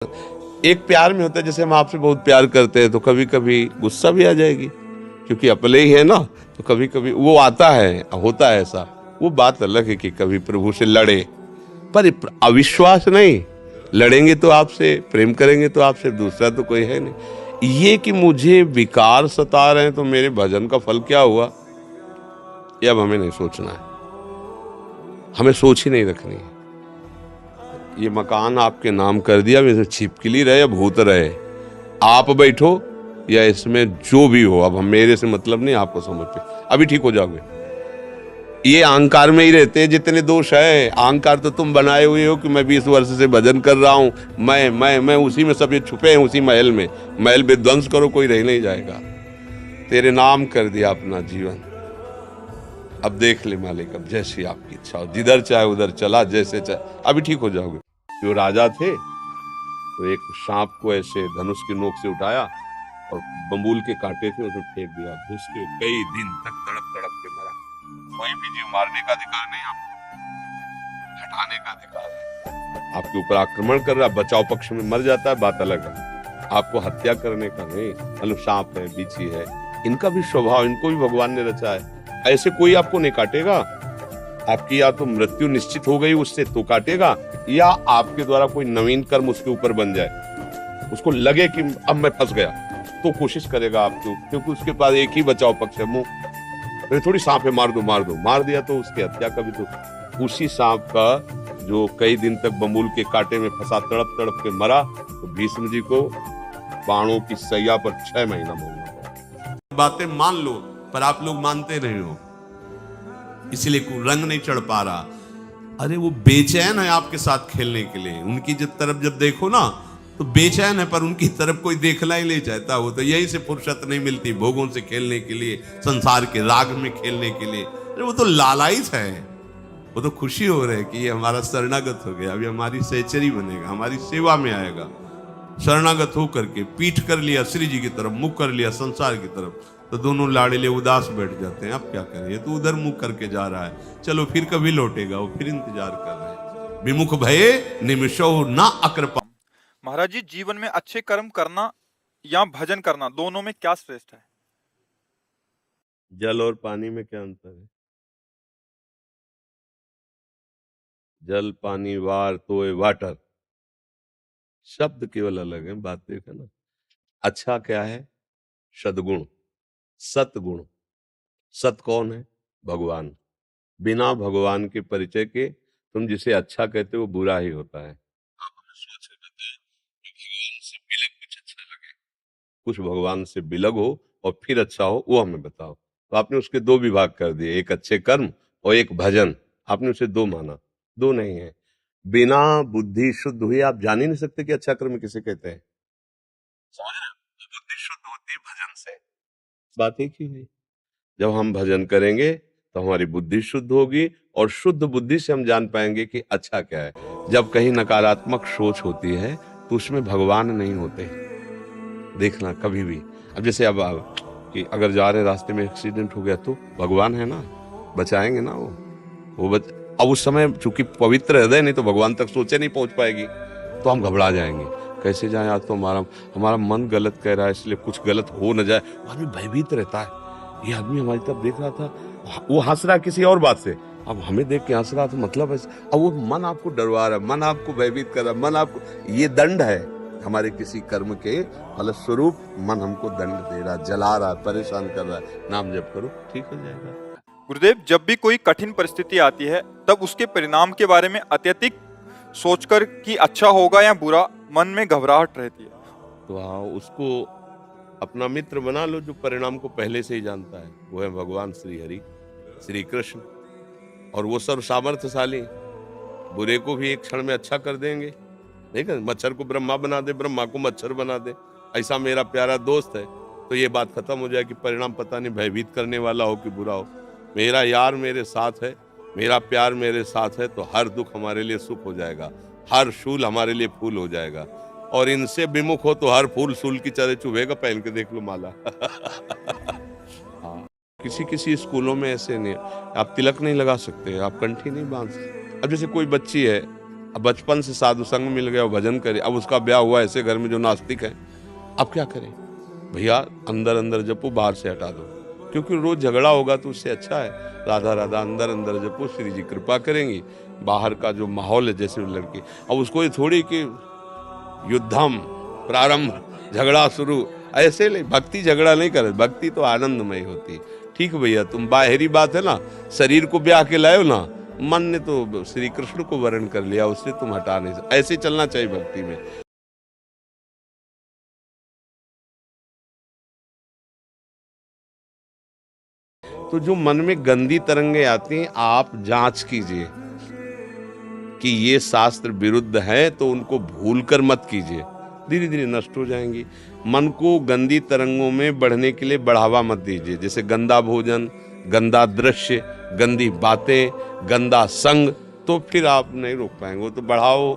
एक प्यार में होता है, जैसे हम आपसे बहुत प्यार करते हैं तो कभी कभी गुस्सा भी आ जाएगी, क्योंकि अपने ही है ना। तो कभी कभी वो आता है, होता है ऐसा। वो बात अलग है कि कभी प्रभु से लड़े, पर अविश्वास नहीं। लड़ेंगे तो आपसे, प्रेम करेंगे तो आपसे, दूसरा तो कोई है नहीं। ये कि मुझे विकार सता रहे हैं तो मेरे भजन का फल क्या हुआ, ये अब हमें नहीं सोचना है। हमें सोच ही नहीं रखनी है। ये मकान आपके नाम कर दिया, इसमें छिपकली रहे या भूत रहे, आप बैठो या इसमें जो भी हो, अब हम मेरे से मतलब नहीं, आपको समझते अभी ठीक हो जाओगे। ये अहंकार में ही रहते हैं जितने दोष है। अहंकार तो तुम बनाए हुए हो कि मैं 20 वर्ष से भजन कर रहा हूं, मैं उसी में सब ये छुपे हैं, उसी महल में। महल विध्वंस करो, कोई रह नहीं जाएगा। तेरे नाम कर दिया अपना जीवन, अब देख ले मालिक, अब जैसी आपकी इच्छा हो, जिधर चाहे उधर चला, जैसे चाहे, अभी ठीक हो जाओगे। जो राजा थे तो एक सांप को ऐसे धनुष की नोक से उठाया और बंबूल के कांटे थे उसमें फेंक दिया, घुस के कई दिन तक तड़प तड़प के मरा। कोई भी जीव मारने का अधिकार नहीं, आपको हटाने का अधिकार है। आपके ऊपर आक्रमण कर रहा, बचाव पक्ष में मर जाता है, बात अलग है। आपको हत्या करने का नहीं। मतलब सांप है, बिच्छी है, इनका भी स्वभाव, इनको भी भगवान ने रचा है। ऐसे कोई आपको नहीं काटेगा। आपकी या तो मृत्यु निश्चित हो गई उससे तो काटेगा, या आपके द्वारा कोई नवीन कर्म उसके ऊपर बन जाए, उसको लगे कि अब मैं फंस गया, तो कोशिश करेगा आपको, क्योंकि उसके पास एक ही बचाव पक्ष है, मुंह। तो थोड़ी सांप है, मार दो मार दो, मार दिया तो उसकी हत्या का भी तो। उसी सांप का जो कई दिन तक बंबूल के कांटे में फंसा तड़प तड़प के मरा, तो भीष्म जी को बाणों की सैया पर 6 महीना मोलना पड़ा। बातें मान लो, पर आप लोग मानते नहीं हो, इसलिए रंग नहीं चढ़ पा रहा। अरे वो बेचैन है आपके साथ खेलने के लिए। उनकी तरफ जब देखो ना तो बेचैन है, पर उनकी तरफ कोई देखना ही नहीं चाहता। वो तो यही से फुर्सत नहीं मिलती भोगों से खेलने के लिए, संसार के राग में खेलने के लिए। अरे वो तो लालायित है, वो तो खुशी हो रहे कि ये हमारा शरणागत हो गया, अभी हमारी सहचरी बनेगा, हमारी सेवा में आएगा। शरणागत होकर के पीठ कर लिया श्री जी की तरफ, मुख कर लिया संसार की तरफ, तो दोनों लाड़िले उदास बैठ जाते हैं। अब क्या करें, ये तो उधर मुख करके जा रहा है, चलो फिर कभी लौटेगा, वो फिर इंतजार कर रहे हैं। विमुख भये निमिषो ना अकृपा। महाराज जी, जीवन में अच्छे कर्म करना या भजन करना, दोनों में क्या श्रेष्ठ है? जल और पानी में क्या अंतर है? जल, पानी, वार, तोय, वाटर, शब्द केवल अलग है, बात देखा ना। अच्छा क्या है? सद्गुण, सतगुण। सत कौन है? भगवान। बिना भगवान के परिचय के तुम जिसे अच्छा कहते हो वो बुरा ही होता है। आप हमें सोच के बताएं कि भगवान से बिलग कुछ अच्छा लगे, कुछ भगवान से बिलग हो और फिर अच्छा हो, वो हमें बताओ। तो आपने उसके 2 विभाग कर दिए, एक अच्छे कर्म और एक भजन। आपने उसे 2 माना, 2 नहीं है। बिना बुद्धि शुद्ध हुए आप जान ही नहीं सकते कि अच्छा कर्म किसे कहते हैं। समझ रहे हो? बुद्धि शुद्ध होती है भजन से। बात एक ही है। जब हम भजन करेंगे तो हमारी बुद्धि शुद्ध होगी, और शुद्ध बुद्धि से हम जान पाएंगे कि अच्छा क्या है। जब कहीं नकारात्मक सोच होती है तो उसमें भगवान नहीं होते, देखना कभी भी। अब जैसे अब कि अगर जा रहे रास्ते में एक्सीडेंट हो गया तो भगवान है ना, बचाएंगे ना वो अब उस समय चूंकि पवित्र हृदय नहीं, तो भगवान तक सोचे नहीं पहुंच पाएगी, तो हम घबरा जाएंगे। कैसे जाए, आज तो हमारा मन गलत कह रहा है, इसलिए कुछ गलत हो न जाए। आदमी भयभीत रहता है। ये आदमी हमारी तरफ देख रहा था, वो हंस रहा किसी और बात से, अब हमें देख के हंस रहा था, मतलब है। अब वो मन आपको डरवा रहा है, मन आपको भयभीत कर रहा है, मन आपको, ये दंड है हमारे किसी कर्म के फलस्वरूप। मन हमको दंड दे रहा, जला रहा, परेशान कर रहा है। नाम जप करो, ठीक हो जाएगा। गुरुदेव, जब भी कोई कठिन परिस्थिति आती है तब उसके परिणाम के बारे में अत्यधिक सोचकर कि अच्छा होगा या बुरा, मन में घबराहट रहती है। तो उसको अपना मित्र बना लो जो परिणाम को पहले से ही जानता है। वो है भगवान श्री हरि, श्री कृष्ण। और वो सर्व सामर्थ्यशाली, बुरे को भी एक क्षण में अच्छा कर देंगे। ठीक है, मच्छर को ब्रह्मा बना दे, ब्रह्मा को मच्छर बना दे। ऐसा मेरा प्यारा दोस्त है, तो ये बात खत्म हो जाए कि परिणाम पता नहीं भयभीत करने वाला हो कि बुरा हो। मेरा यार मेरे साथ है, मेरा प्यार मेरे साथ है, तो हर दुख हमारे लिए सुख हो जाएगा, हर शूल हमारे लिए फूल हो जाएगा। और इनसे विमुख हो तो हर फूल सूल की तरह चुभेगा। पहन के देख लो माला। हाँ, किसी किसी स्कूलों में ऐसे नहीं, आप तिलक नहीं लगा सकते, आप कंठी नहीं बांध सकते। अब जैसे कोई बच्ची है, अब बचपन से साधु संग मिल गया, भजन करे, अब उसका ब्याह हुआ ऐसे घर में जो नास्तिक है, अब क्या करें? भैया अंदर अंदर जपो, बाहर से हटा दो, क्योंकि रोज झगड़ा होगा तो उससे अच्छा है राधा राधा अंदर अंदर जपो, श्री जी कृपा करेंगी। बाहर का जो माहौल है, जैसे लड़की, अब उसको ये थोड़ी कि युद्धम प्रारंभ, झगड़ा शुरू, ऐसे नहीं। भक्ति झगड़ा नहीं करे, भक्ति तो आनंदमय होती। ठीक भैया, तुम बाहरी बात है ना, शरीर को ब्याह के लायो ना, मन ने तो श्री कृष्ण को वर्ण कर लिया, उससे तुम हटा नहीं सकते। ऐसे चलना चाहिए भक्ति में। तो जो मन में गंदी तरंगे आती हैं, आप जांच कीजिए कि ये शास्त्र विरुद्ध है, तो उनको भूलकर मत कीजिए, धीरे धीरे नष्ट हो जाएंगी। मन को गंदी तरंगों में बढ़ने के लिए बढ़ावा मत दीजिए, जैसे गंदा भोजन, गंदा दृश्य, गंदी बातें, गंदा संग, तो फिर आप नहीं रोक पाएंगे। वो तो बढ़ाओ,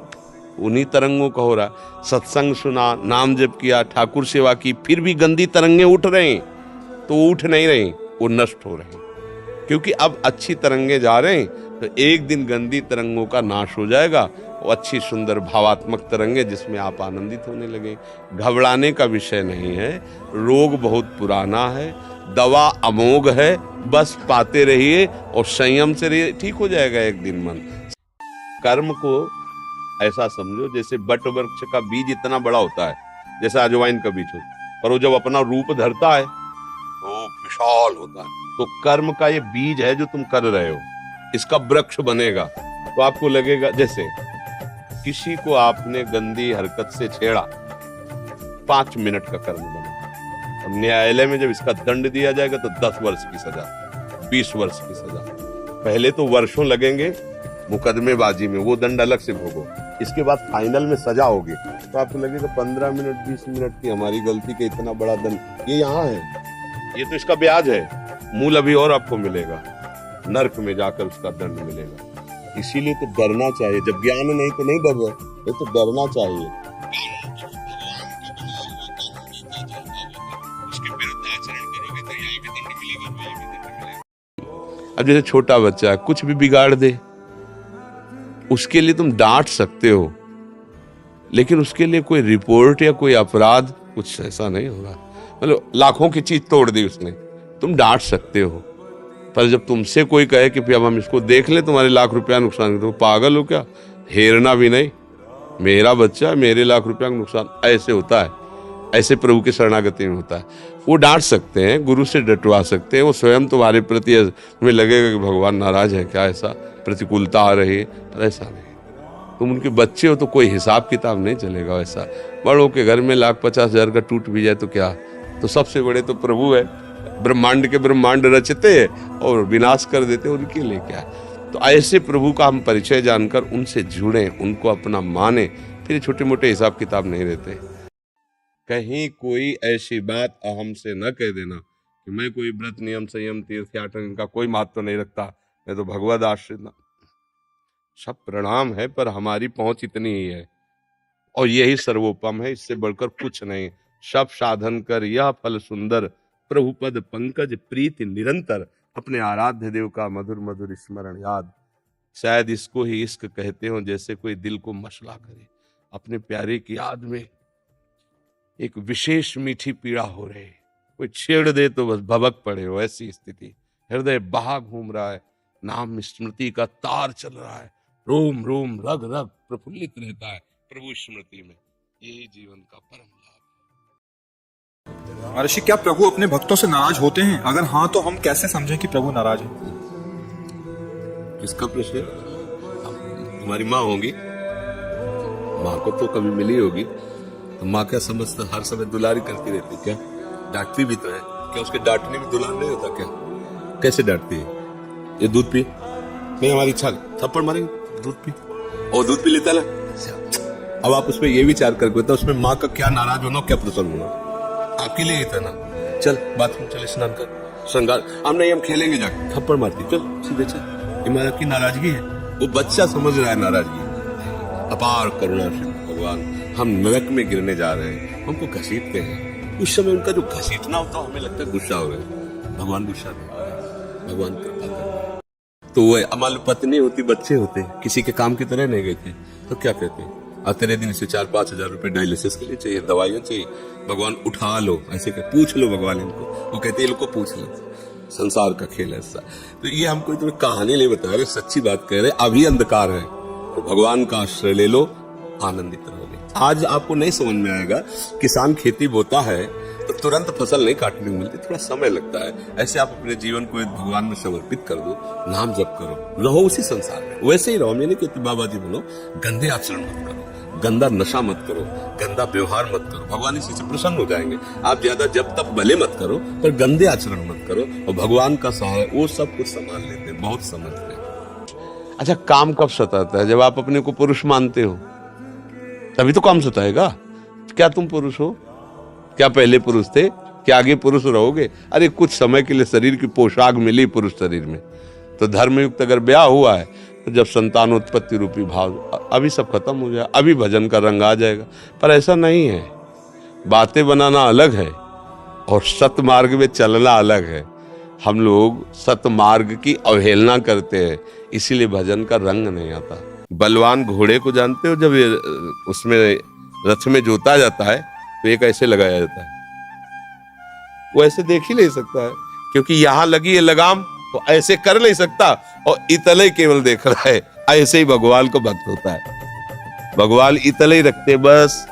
उन्हीं तरंगों का हो रहा। सत्संग सुना, नाम जप किया, ठाकुर सेवा की, फिर भी गंदी तरंगे उठ रही, तो वो उठ नहीं रही, वो नष्ट हो रहे हैं। क्योंकि अब अच्छी तरंगे जा रहे हैं, तो एक दिन गंदी तरंगों का नाश हो जाएगा, और अच्छी सुंदर भावात्मक तरंगे जिसमें आप आनंदित होने लगे। घबराने का विषय नहीं है, रोग बहुत पुराना है, दवा अमोघ है, बस पाते रहिए और संयम से रहिए, ठीक हो जाएगा एक दिन मन। कर्म को ऐसा समझो जैसे बट वृक्ष का बीज इतना बड़ा होता है, जैसे अजवाइन का बीज होता है, पर वो जब अपना रूप धरता है तो विशाल होता है। तो कर्म का ये बीज है जो तुम कर रहे हो, इसका वृक्ष बनेगा। तो आपको लगेगा, जैसे किसी को आपने गंदी हरकत से छेड़ा, 5 मिनट का कर्म बना, और न्यायालय में जब इसका दंड दिया जाएगा तो 10 वर्ष की सजा, 20 वर्ष की सजा। पहले तो वर्षों लगेंगे मुकदमेबाजी में, वो दंड अलग से भोगो, इसके बाद फाइनल में सजा होगी। तो आपको लगेगा 15 मिनट 20 मिनट की हमारी गलती के इतना बड़ा दंड, ये यहाँ है, ये तो इसका ब्याज है, मूल अभी और आपको मिलेगा, नरक में जाकर उसका दंड मिलेगा। इसीलिए तो डरना चाहिए, जब ज्ञान नहीं तो नहीं डर रहे, ये तो डरना चाहिए। उसके विरुद्ध आचरण करोगे तो यहाँ भी दंड मिलेगा, वहाँ भी दंड मिलेगा। अब जैसे छोटा बच्चा है, कुछ भी बिगाड़ दे, उसके लिए तुम डांट सकते हो, लेकिन उसके लिए कोई रिपोर्ट या कोई अपराध कुछ ऐसा नहीं होगा। मतलब लाखों की चीज तोड़ दी उसने, तुम डांट सकते हो, पर जब तुमसे कोई कहे कि अब हम इसको देख ले, तुम्हारे लाख रुपया नुकसान, तो पागल हो क्या? हेरना भी नहीं, मेरा बच्चा, मेरे लाख रुपया का नुकसान, ऐसे होता है, ऐसे प्रभु की शरणागति में होता है। वो डांट सकते हैं, गुरु से डटवा सकते हैं, वो स्वयं तुम्हारे प्रति तुम्हें लगेगा कि भगवान नाराज है क्या, ऐसा प्रतिकूलता आ रही है, पर ऐसा नहीं। तुम उनके बच्चे हो तो कोई हिसाब किताब नहीं चलेगा वैसा। बड़ों के घर में 1,50,000 का टूट भी जाए तो क्या, तो सबसे बड़े तो प्रभु है, ब्रह्मांड के ब्रह्मांड रचते और विनाश कर देते, उनके लिए क्या। तो ऐसे प्रभु का हम परिचय जानकर उनसे जुड़े, उनको अपना माने, फिर छोटे मोटे हिसाब किताब नहीं रहते। कहीं कोई ऐसी बात अहम से न कह देना कि मैं कोई व्रत नियम संयम तीर्थयाटन इनका कोई महत्व नहीं रखता, मैं तो भगवद आश्रित। सब प्रणाम है, पर हमारी पहुंच इतनी ही है, और यही सर्वोपम है, इससे बढ़कर कुछ नहीं। सब साधन कर यह फल सुंदर, प्रभु पद पंकज प्रीति निरंतर, अपने आराध्य देव का मधुर मधुर स्मरण याद। शायद इसको ही इश्क कहते हो, जैसे कोई दिल को मसला करे, अपने प्यारे की याद में एक विशेष मीठी पीड़ा हो रही, कोई छेड़ दे तो बस भबक पड़े हो, ऐसी स्थिति। हृदय बहा घूम रहा है, नाम स्मृति का तार चल रहा है, रोम रोम रग रग प्रफुल्लित रहता है प्रभु स्मृति में। यही जीवन का परम लाभ है। महर्षि, क्या प्रभु अपने भक्तों से नाराज होते हैं? अगर हाँ, तो हम कैसे समझें कि प्रभु नाराज है? किसका प्रश्न है? तुम्हारी माँ होगी, माँ को तो कभी मिली होगी, तो माँ क्या समझता, हर समय दुलारी करती रहती क्या? डांटती भी तो है क्या? उसके डांटने में दुलार नहीं होता क्या? कैसे डांटती है? ये दूध पी, नहीं हमारी इच्छा, थप्पड़ मारेंगे, दूध पी, और दूध पी लेता ना। अब आप उसमें ये विचार करके तो उसमें माँ का क्या नाराज होना, क्या प्रसन्न होना, आपके लिए था ना। चल बाथरूम चले, स्नान कर, श्रृंगार, हम नहीं, हम खेलेंगे जाके, थप्पड़ मारती, चल सीधे चल। ये माँ की नाराजगी है, वो बच्चा समझ रहा है नाराजगी। अपार करुणा से भगवान हम नरक में गिरने जा रहे हैं, हमको घसीटते हैं। उस समय उनका जो घसीटना होता है, हमें लगता है गुस्सा हो रहा है, भगवान गुस्सा नहीं, भगवान कृपा कर। तो वो अमल पत्नी होती, बच्चे होते, किसी के काम की तरह नहीं गए थे, तो क्या कहते हैं, तेरे दिन से 4-5 हजार रुपए डायलिसिस के लिए चाहिए, दवाइयां चाहिए, भगवान उठा लो, ऐसे कर पूछ लो भगवान इनको, वो कहते हैं इनको पूछ लो, संसार का खेल है ऐसा। तो ये हम कोई तुम्हें कहानी नहीं बता रहे, सच्ची बात कह रहे, अभी अंधकार है तो भगवान का आश्रय ले लो, आनंदित रहोगे। आज आपको नहीं समझ में आएगा, किसान खेती बोता है तो तुरंत फसल नहीं काटने को मिलती, थोड़ा समय लगता है। ऐसे आप अपने जीवन को भगवान में समर्पित कर दो, नाम जप करो, रहो उसी संसार में, वैसे ही रहो। मैंने कहते बाबा जी बोलो, गंदे आचरण मत करो, गंदा नशा मत करो, गंदा व्यवहार मत करो, भगवान इसी से प्रसन्न हो जाएंगे। आप ज्यादा जब तक भले मत करो, पर गंदे आचरण मत करो, और भगवान का सहाय वो सब कुछ संभाल लेते हैं, बहुत समझते हैं। अच्छा, काम कब सताता है? जब आप अपने को पुरुष मानते हो, तभी तो काम सताएगा। क्या तुम पुरुष हो? क्या पहले पुरुष थे? क्या आगे पुरुष रहोगे? अरे कुछ समय के लिए शरीर की पोशाक मिली पुरुष शरीर में, तो धर्मयुक्त अगर ब्याह हुआ है तो जब संतानोत्पत्ति रूपी भाव, अभी सब खत्म हो जाए, अभी भजन का रंग आ जाएगा। पर ऐसा नहीं है, बातें बनाना अलग है और सतमार्ग में चलना अलग है। हम लोग सतमार्ग की अवहेलना करते हैं, इसीलिए भजन का रंग नहीं आता। बलवान घोड़े को जानते हो, जब उसमें रथ में जोता जाता है तो एक ऐसे लगाया जाता है, वो ऐसे देख ही नहीं सकता है, क्योंकि यहां लगी है लगाम, तो ऐसे कर नहीं सकता, और इतले केवल देख रहा है। ऐसे ही भगवान को भक्त होता है, भगवान इतले ही रखते, बस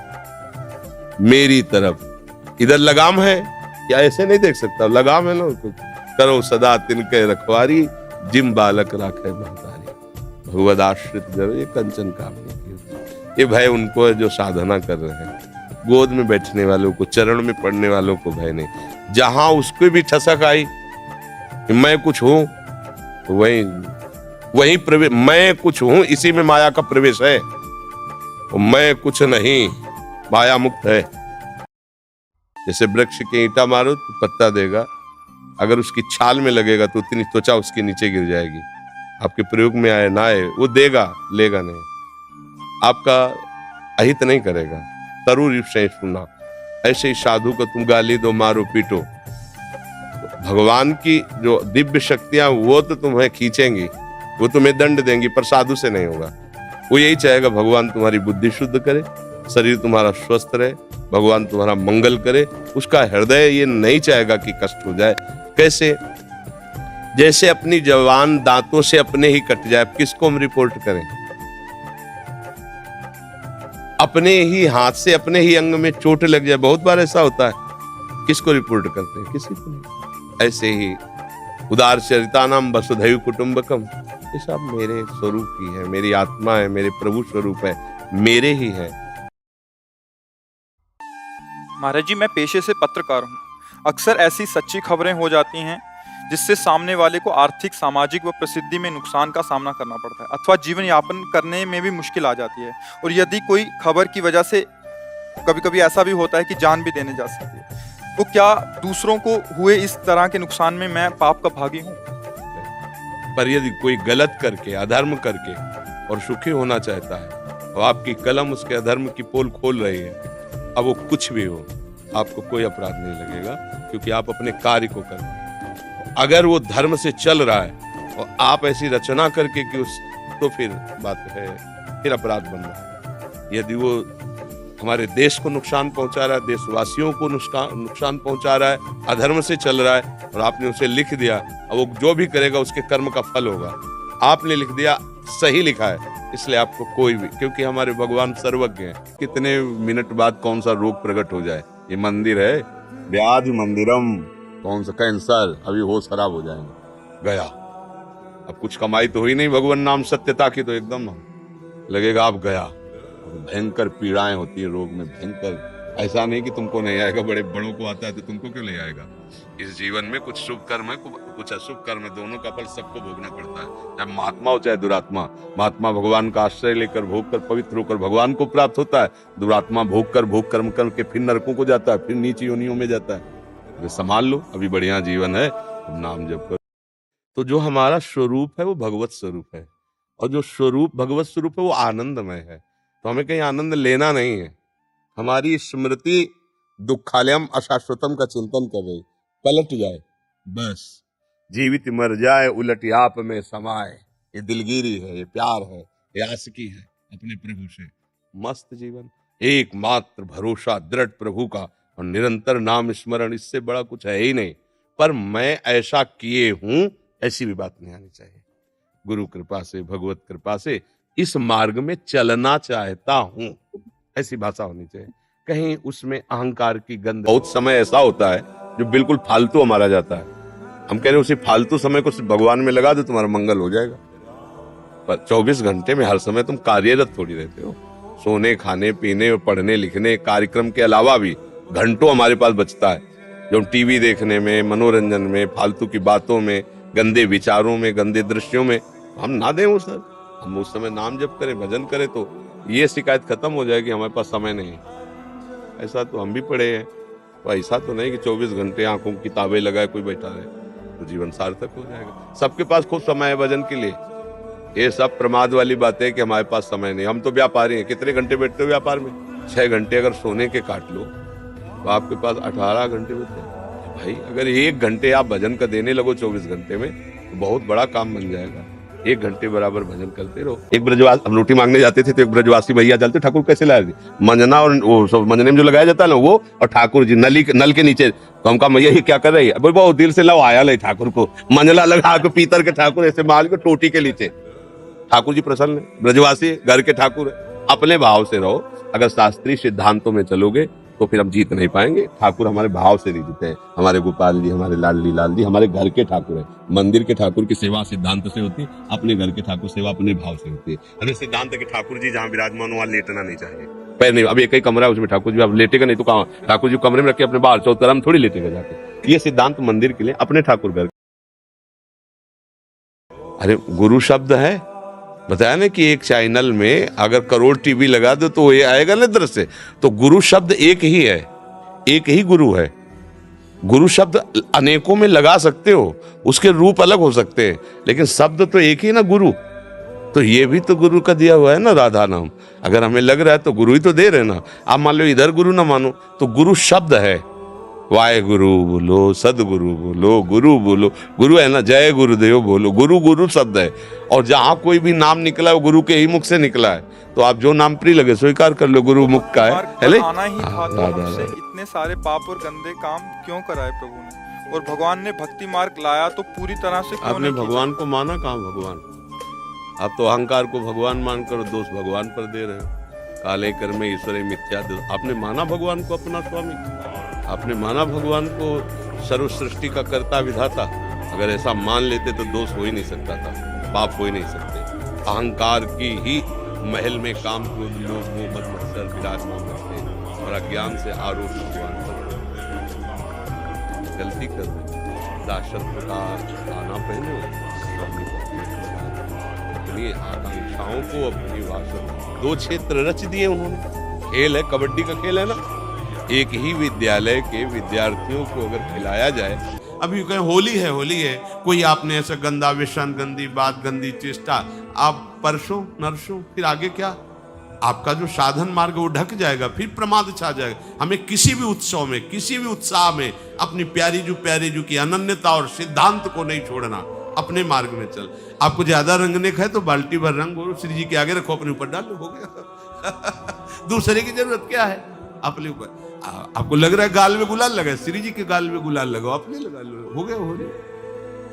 मेरी तरफ। इधर लगाम है, या ऐसे नहीं देख सकता, लगाम है ना, तो करो सदा तिनके रखवारी, जिम बालक राखे महतारी, भगवद आश्रित जरो ये कंचन काम नहीं किया। ये भय उनको है जो साधना कर रहे हैं, गोद में बैठने वालों को, चरण में पड़ने वालों को भय नहीं। जहां उसको भी ठसक आई कि मैं कुछ हूं, तो वही प्रवेश, मैं कुछ हूं, इसी में माया का प्रवेश है। मैं कुछ नहीं, माया मुक्त है। जैसे वृक्ष के ईंटा मारो तो पत्ता देगा, अगर उसकी छाल में लगेगा तो उतनी त्वचा उसके नीचे गिर जाएगी। आपके प्रयोग में आए ना आए, वो देगा, लेगा नहीं, आपका अहित नहीं करेगा। तरु रिपशय सुना, ऐसे ही साधु को तुम गाली दो, मारो, पीटो, भगवान की जो दिव्य शक्तियां वो तो तुम्हें खींचेंगी, वो तुम्हें दंड देंगी, पर साधु से नहीं होगा। वो यही चाहेगा भगवान तुम्हारी बुद्धि शुद्ध करे, शरीर तुम्हारा स्वस्थ रहे, भगवान तुम्हारा मंगल करे। उसका हृदय ये नहीं चाहेगा कि कष्ट हो जाए। कैसे? जैसे अपनी जवान दांतों से अपने ही कट जाए, किसको हम रिपोर्ट करें? अपने ही हाथ से अपने ही अंग में चोट लग जाए, बहुत बार ऐसा होता है, किसको रिपोर्ट करते हैं? किसी को नहीं। ऐसे ही उदार चरितानाम वसुधैव कुटुंबकम, ये सब मेरे स्वरूप ही है, मेरी आत्मा है, मेरे प्रभु स्वरूप है, मेरे ही है। महाराज जी, मैं पेशे से पत्रकार हूँ। अक्सर ऐसी सच्ची खबरें हो जाती हैं जिससे सामने वाले को आर्थिक, सामाजिक व प्रसिद्धि में नुकसान का सामना करना पड़ता है, अथवा जीवन यापन करने में भी मुश्किल आ जाती है। और यदि कोई खबर की वजह से कभी कभी ऐसा भी होता है कि जान भी देने जा सकती है, तो क्या दूसरों को हुए इस तरह के नुकसान में मैं पाप का भागी हूँ? पर यदि कोई गलत करके, अधर्म करके और सुखी होना चाहता है, और आपकी कलम उसके अधर्म की पोल खोल रही है, अब वो कुछ भी हो, आपको कोई अपराध नहीं लगेगा, क्योंकि आप अपने कार्य को कर रहे हैं। अगर वो धर्म से चल रहा है और आप ऐसी रचना करके कि उस, तो फिर बात है, फिर अपराध बन रहा है। यदि वो हमारे देश को नुकसान पहुंचा रहा है, देशवासियों को नुकसान पहुंचा रहा है, अधर्म से चल रहा है, और आपने उसे लिख दिया, अब वो जो भी करेगा उसके कर्म का फल होगा। आपने लिख दिया, सही लिखा है, इसलिए आपको कोई भी, क्योंकि हमारे भगवान सर्वज्ञ हैं, कितने मिनट बाद कौन सा रोग प्रकट हो जाए। ये मंदिर है, व्याधि मंदिरम, कौन सा कैंसर, अभी होश खराब हो जाएंगे, गया। अब कुछ कमाई तो हुई नहीं, भगवान नाम सत्यता की, तो एकदम लगेगा आप गया। भयंकर पीड़ाएं होती है रोग में, भयंकर। ऐसा नहीं कि तुमको नहीं आएगा, बड़े बड़ों को आता है तो तुमको क्यों नहीं आएगा? इस जीवन में कुछ शुभ कर्म है, कुछ अशुभ कर्म है, दोनों का फल सबको भोगना पड़ता है, चाहे महात्मा हो चाहे दुरात्मा। महात्मा भगवान का आश्रय लेकर, भोग कर, पवित्र होकर भगवान को प्राप्त होता है, दुरात्मा भोग कर, भोग कर्म करके फिर नरकों को जाता है, फिर नीची योनियों में जाता है। तो संभाल लो, अभी बढ़िया जीवन है, नाम जप करो। तो जो हमारा स्वरूप है वो भगवत स्वरूप है, और जो स्वरूप भगवत स्वरूप है वो आनंदमय है। तो हमें कहीं आनंद लेना नहीं है। हमारी स्मृति दुखालयम अशाश्वतम का चिंतन कर रही, पलट जाए बस, जीवित मर जाए उलट आप में समाए। ये दिलगिरी है, ये प्यार है, ये आशिकी है। अपने प्रभु से। मस्त जीवन, एकमात्र भरोसा दृढ़ प्रभु का और निरंतर नाम स्मरण, इससे बड़ा कुछ है ही नहीं। पर मैं ऐसा किए हूं, ऐसी भी बात नहीं आनी चाहिए। गुरु कृपा से, भगवत कृपा से इस मार्ग में चलना चाहता हूं, ऐसी भाषा होनी चाहिए। कहीं उसमें अहंकार की गंध। बहुत समय ऐसा होता है जो बिल्कुल फालतू हमारा जाता है। हम कह रहे हैं उसी फालतू समय को भगवान में लगा दो, तुम्हारा मंगल हो जाएगा। पर 24 घंटे में हर समय तुम कार्यरत थोड़ी रहते हो। सोने, खाने, पीने, पढ़ने, लिखने, कार्यक्रम के अलावा भी घंटों हमारे पास बचता है, जो हम टीवी देखने में, मनोरंजन में, फालतू की बातों में, गंदे विचारों में, गंदे दृश्यों में हम ना दें वो सर। हम उस समय नाम जप करें, भजन करें, तो ये शिकायत खत्म हो जाएगी हमारे पास समय नहीं। ऐसा तो हम भी पढ़े हैं, तो ऐसा तो नहीं कि 24 घंटे आंखों की किताबें लगाए कोई बैठा रहे, तो जीवन सार्थक हो जाएगा। सबके पास खूब समय है भजन के लिए। ये सब प्रमाद वाली बात है कि हमारे पास समय नहीं। हम तो व्यापारी हैं, कितने घंटे बैठते हो व्यापार में? 6 घंटे अगर सोने के काट लो तो आपके पास 18 घंटे बचते हैं। भाई अगर 1 घंटे आप भजन का देने लगो 24 घंटे में, तो बहुत बड़ा काम बन जाएगा। 1 घंटे बराबर भजन करते रहो। एक ब्रजवासी, हम रोटी मांगने जाते थे तो एक ब्रजवासी भैया चलते, ठाकुर कैसे लाए थे? मंजना और वो सब मंजने में जो लगाया जाता है ना वो, और ठाकुर जी नल के नीचे। तो हम कहा भैया ये क्या कर रही है? बोले बहुत दिल से लाओ आया ले ठाकुर को, मंजला लगा के पीतर के ठाकुर ऐसे माल के टोटी के नीचे। ठाकुर जी प्रसन्न है, ब्रजवासी घर के ठाकुर है। अपने भाव से रहो। अगर शास्त्रीय सिद्धांतों में चलोगे तो फिर हम जीत नहीं पाएंगे। ठाकुर हमारे भाव से नहीं जीते हैं। हमारे गोपाल जी, हमारे लाल जी हमारे घर के ठाकुर है। मंदिर के ठाकुर की सेवा सिद्धांत से होती है, अपने घर के ठाकुर सेवा अपने भाव से होती है। अरे सिद्धांत के ठाकुर जी जहाँ विराजमान वहां लेटना नहीं चाहिए। पैर नहीं, अब एक ही कमरा है उसमें ठाकुर जी, आप लेटेगा नहीं तो कहाँ? ठाकुर जी कमरे में रखे अपने बाहर चौतरा में थोड़ी लेटेगा जाके। ये सिद्धांत मंदिर के लिए, अपने ठाकुर घर। अरे गुरु शब्द है, बताया ना कि एक चैनल में अगर करोड़ टीवी लगा दो तो ये आएगा ना दृश्य। तो गुरु शब्द एक ही है, एक ही गुरु है। गुरु शब्द अनेकों में लगा सकते हो, उसके रूप अलग हो सकते हैं, लेकिन शब्द तो एक ही ना, गुरु। तो ये भी तो गुरु का दिया हुआ है ना, राधा नाम। अगर हमें लग रहा है तो गुरु ही तो दे रहे ना। आप मान लो इधर गुरु ना मानो, तो गुरु शब्द है। वाहे गुरु बोलो, सदगुरु बोलो, गुरु बोलो। गुरु है ना, जय गुरुदेव बोलो। गुरु गुरु शब्द है। और जहां कोई भी नाम निकला है वो गुरु के ही मुख से निकला है। तो आप जो नाम प्रिय लगे स्वीकार कर लो, गुरु मुख का है। आना ही था तो हमसे इतने सारे पाप और गंदे काम क्यों कराए प्रभु ने? और भगवान ने भक्ति मार्ग लाया तो पूरी तरह से क्यों आपने भगवान को माना? कहाँ भगवान? आप तो अहंकार को भगवान मानकर दोष भगवान पर दे रहे हो। काले कर्म ईश्वरे मिथ्या। आपने माना भगवान को अपना स्वामी? आपने माना भगवान को सर्व सृष्टि का कर्ता विधाता? अगर ऐसा मान लेते तो दोष हो ही नहीं सकता था, पाप हो ही नहीं सकते। अहंकार की ही महल में काम क्रोध लोभ मोह मद मत्सर विराजमान रहते और अज्ञान से आरोप भगवान पर गलती कर दे। दाशरथ का खाना पहने, अपनी आकांक्षाओं को, अपनी भाषा 2 क्षेत्र रच दिए उन्होंने। खेल है, कबड्डी का खेल है ना, एक ही विद्यालय के विद्यार्थियों को अगर खिलाया जाए। अभी कहें होली है, कोई आपने ऐसा गंदा विषण, गंदी बात, गंदी चेष्टा आप परसों नरसों, फिर आगे क्या? आपका जो साधन मार्ग वो ढक जाएगा, फिर प्रमाद छा जाएगा। हमें किसी भी उत्सव में, किसी भी उत्साह में अपनी प्यारी जू की अनन्यता और सिद्धांत को नहीं छोड़ना। अपने मार्ग में चल। आपको ज्यादा रंगने का है तो बाल्टी भर रंग और श्री जी के आगे रखो, अपने ऊपर डालो, हो गया। दूसरे की जरूरत क्या है? अपने ऊपर। आपको लग रहा है गाल में गुलाल लगा, श्री जी के गाल में गुलाल लगाओ, अपने लगा लो, हो गया।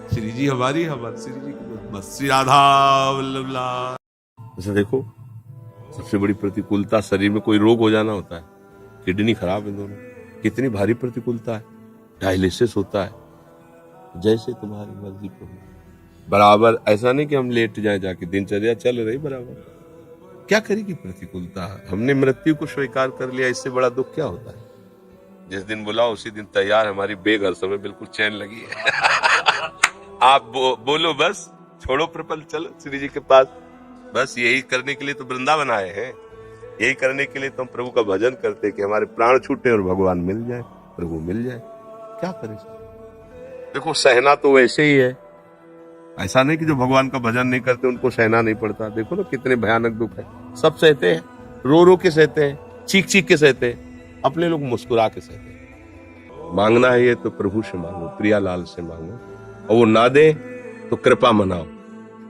श्री जी हमारी, हमारे श्री जी की, बस श्री राधा वल्लभ लाल। ऐसा देखो, सबसे बड़ी प्रतिकूलता शरीर में कोई रोग हो जाना होता है। किडनी खराब है दोनों, कितनी भारी प्रतिकूलता है। डायलिसिस होता है। जैसे तुम्हारी मर्जी प्रभु। बराबर ऐसा नहीं कि हम लेट जाए, जाके दिनचर्या चल रही बराबर। क्या करेगी प्रतिकूलता? हमने मृत्यु को स्वीकार कर लिया, इससे बड़ा दुख क्या होता है? जिस दिन बुलाओ उसी दिन तैयार। हमारी बेग हर समय बिल्कुल चैन लगी है। आप बोलो बस, छोड़ो प्रपंच, चलो श्री जी के पास। बस यही करने के लिए तो वृंदावन आए हैं, यही करने के लिए तो हम प्रभु का भजन करते कि हमारे प्राण छूटे और भगवान मिल जाए, प्रभु मिल जाए। क्या करें? देखो सहना तो वैसे ही है, ऐसा नहीं कि जो भगवान का भजन नहीं करते उनको सहना नहीं पड़ता। देखो ना कितने भयानक दुख है, सब सहते हैं, रो रो के सहते हैं, चीख चीख के सहते हैं, अपने लोग मुस्कुरा के सहते हैं। मांगना है ये तो प्रभु से मांगो, प्रियालाल से मांगो, और वो ना दे तो कृपा मनाओ।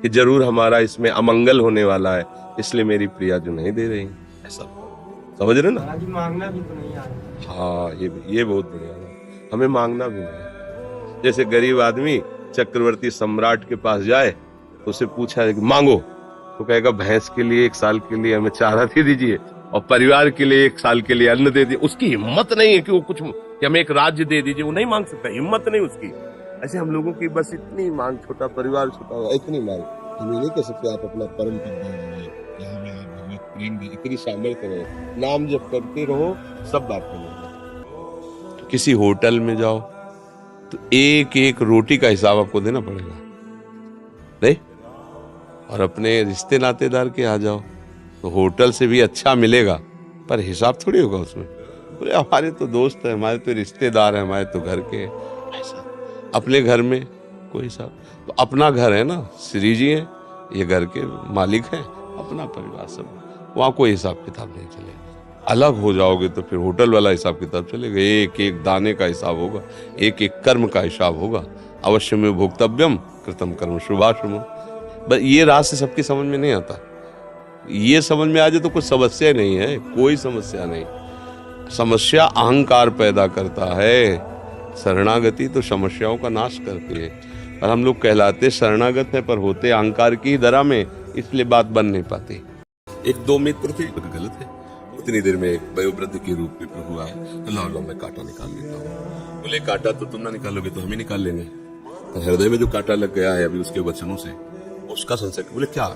कि जरूर हमारा इसमें अमंगल होने वाला है, इसलिए मेरी प्रिया जो नहीं दे रही। ऐसा समझ रहे ना? मांगना भी तो नहीं आ रहा। हाँ, ये बहुत बढ़िया है, हमें मांगना भी नहीं। जैसे गरीब आदमी चक्रवर्ती सम्राट के पास जाए, उसे पूछा कि मांगो, तो कहेगा भैंस के लिए 1 साल के लिए हमें चारा दे दीजिए और परिवार के लिए 1 साल के लिए अन्न दे दीजिए। उसकी हिम्मत नहीं है कि वो कुछ, कि हमें एक राज्य दे दीजिए, वो नहीं मांग सकता, हिम्मत नहीं उसकी। ऐसे हम लोगों की बस इतनी मांग, छोटा परिवार, छोटा इतनी मांग। हम ये नहीं कह सकते आप अपना परम कर देंगे, इतनी सामर्थ्य रहे, नाम जब करते रहो सब बात करेंगे। किसी होटल में जाओ तो एक एक रोटी का हिसाब आपको देना पड़ेगा, नहीं? और अपने रिश्ते नातेदार के आ जाओ तो होटल से भी अच्छा मिलेगा, पर हिसाब थोड़ी होगा उसमें। बोले हमारे तो दोस्त है, हमारे तो रिश्तेदार है, हमारे तो घर के। ऐसा अपने घर में कोई हिसाब? तो अपना घर है ना, श्री जी है, ये घर के मालिक हैं, अपना परिवार सब, वहाँ कोई हिसाब किताब नहीं चलेगा। अलग हो जाओगे तो फिर होटल वाला हिसाब किताब चलेगा, एक एक दाने का हिसाब होगा, एक एक कर्म का हिसाब होगा। अवश्य में भोक्तव्यम कृतम कर्म शुभाशुभम। बस ये रास्ते सबकी समझ में नहीं आता। ये समझ में आ जाए तो कुछ समस्या नहीं है, कोई समस्या नहीं। समस्या अहंकार पैदा करता है, शरणागति तो समस्याओं का नाश करती है। और हम लोग कहलाते शरणागत है पर होते अहंकार की दरा में, इसलिए बात बन नहीं पाती। 1-2 मित्र थे, गलत है। उतनी देर में एक वयोवृद्ध के रूप में प्रभु आए, लो मैं कांटा निकाल लेता हूँ। बोले कांटा तो तुम ना निकालोगे तो हम ही निकाल लेंगे। तो हृदय में जो कांटा लग गया है अभी उसके वचनों से, उसका संशय। बोले क्या?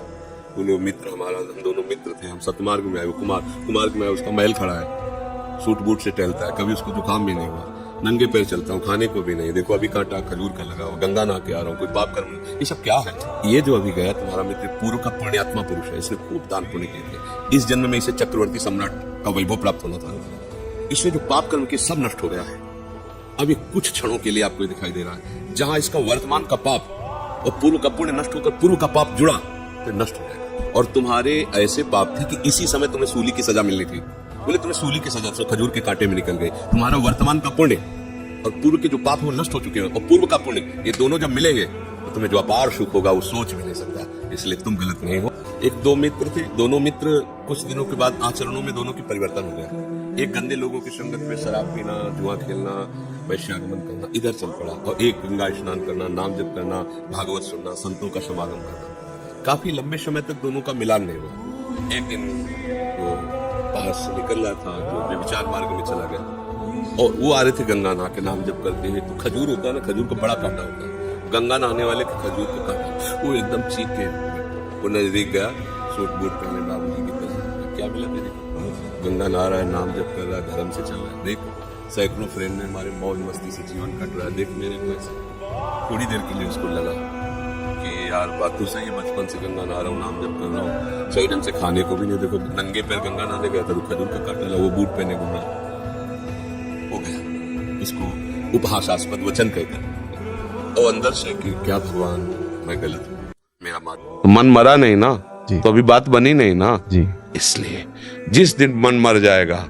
बोले मित्र हमारा, हम दोनों मित्र थे, हम सतमार्ग में आए, वो कुमार्ग में आए, उसका महल खड़ा है, सूट बूट से टहलता है, कभी उसको जुकाम भी नहीं हुआ, नंगे पैर चलता हूँ, खाने को भी नहीं, देखो अभी कांटा खजूर का लगा हुआ, गंगा नहा के आ रहा हूँ, कोई पाप कर्म नहीं। ये सब क्या है? ये जो अभी गया तुम्हारा मित्र पूर्व का पुण्यात्मा पुरुष है, इसने खूब दान पुण्य किए थे, इस जन्म में इसे चक्रवर्ती सम्राट का वैभव प्राप्त होना था, इसने जो पाप कर्म किए सब नष्ट हो गया है। अभी कुछ क्षणों के लिए आपको दिखाई दे रहा है, जहां इसका वर्तमान का पाप और पूर्व का पुण्य नष्ट होकर पूर्व का पाप जुड़ा तो नष्ट हो जाएगा। और तुम्हारे ऐसे पाप थे कि इसी समय तुम्हें सूली की सजा मिलनी थी। बोले तुम्हें सूली की सजा तो खजूर के कांटे में निकल गए। तुम्हारा वर्तमान का पुण्य और पूर्व के जो पाप वो नष्ट हो चुके हैं, और पूर्व का पुण्य, ये दोनों जब मिलेंगे तो तुम्हें जो अपार सुख होगा वो सोच भी नहीं सकता। इसलिए तुम गलत नहीं हो। 1-2 मित्र थे, दोनों मित्र कुछ दिनों के बाद आचरणों में दोनों की परिवर्तन हो गया। एक गंदे लोगों की संगत में शराब पीना, जुआ खेलना, वैश्यागमन करना, इधर चल पड़ा, और एक गंगा स्नान करना, नाम जप करना, भागवत सुनना, संतों का समागम करना। काफी लंबे समय तक दोनों का मिलान नहीं हुआ। एक दिन वो पास से निकल रहा था, जो विचार मार्ग में चला गया, और वो आ रहे थे गंगा नहा के नाम जप करते हुए। तो खजूर होता है ना, खजूर का बड़ा कांटा होता है, गंगा नहाने वाले के खजूर का कांटा, वो एकदम चीख के वो नजदीक गया, सूट बूट पहने, बाबू जी की तरह, क्या मिला तेरे? गंगा नहा रहा है, नाम जप कर रहा है, धर्म से चल रहा है, देख सैकड़ों फ्रेंड में हमारे मौज मस्ती से जीवन कट रहा है, देख मेरे को ऐसा। थोड़ी देर के लिए उसको लगा कि यार बात तो सही है, बचपन से गंगा नहा रहा हूँ, नाम जप कर रहा हूँ, सही ढंग से खाने को भी नहीं, देखो नंगे पैर गंगा नहाने गया था, खजूर का कांटा लगा, वो बूट पहने घूम रहा हो गया। इसको उपहासास्पद वचन कहते हैं। और अंदर से कि क्या भगवान मैं गलत हूँ, मेरा मन मरा नहीं ना, तो अभी बात बनी नहीं ना जी। इसलिए जिस दिन मन मर जाएगा,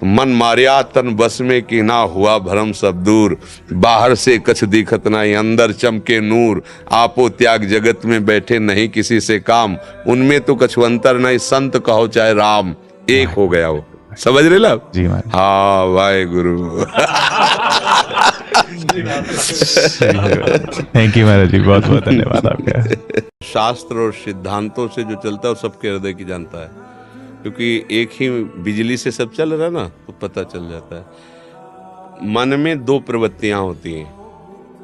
मन मारिया तन बस में कि ना हुआ भरम सब दूर, बाहर से कछ दिखत नहीं अंदर चमके नूर, आपो त्याग जगत में बैठे नहीं किसी से काम, उनमें तो कछु अंतर नहीं संत कहो चाहे राम, एक हो गया वो। समझ रहे ला जी? हाँ वाहे गुरु। थैंक यू महाराज जी, बहुत बहुत धन्यवाद आपका। शास्त्र और सिद्धांतों से जो चलता है वो सबके हृदय की जानता है, क्योंकि एक ही बिजली से सब चल रहा है ना, तो पता चल जाता है। मन में 2 प्रवृत्तियां होती हैं,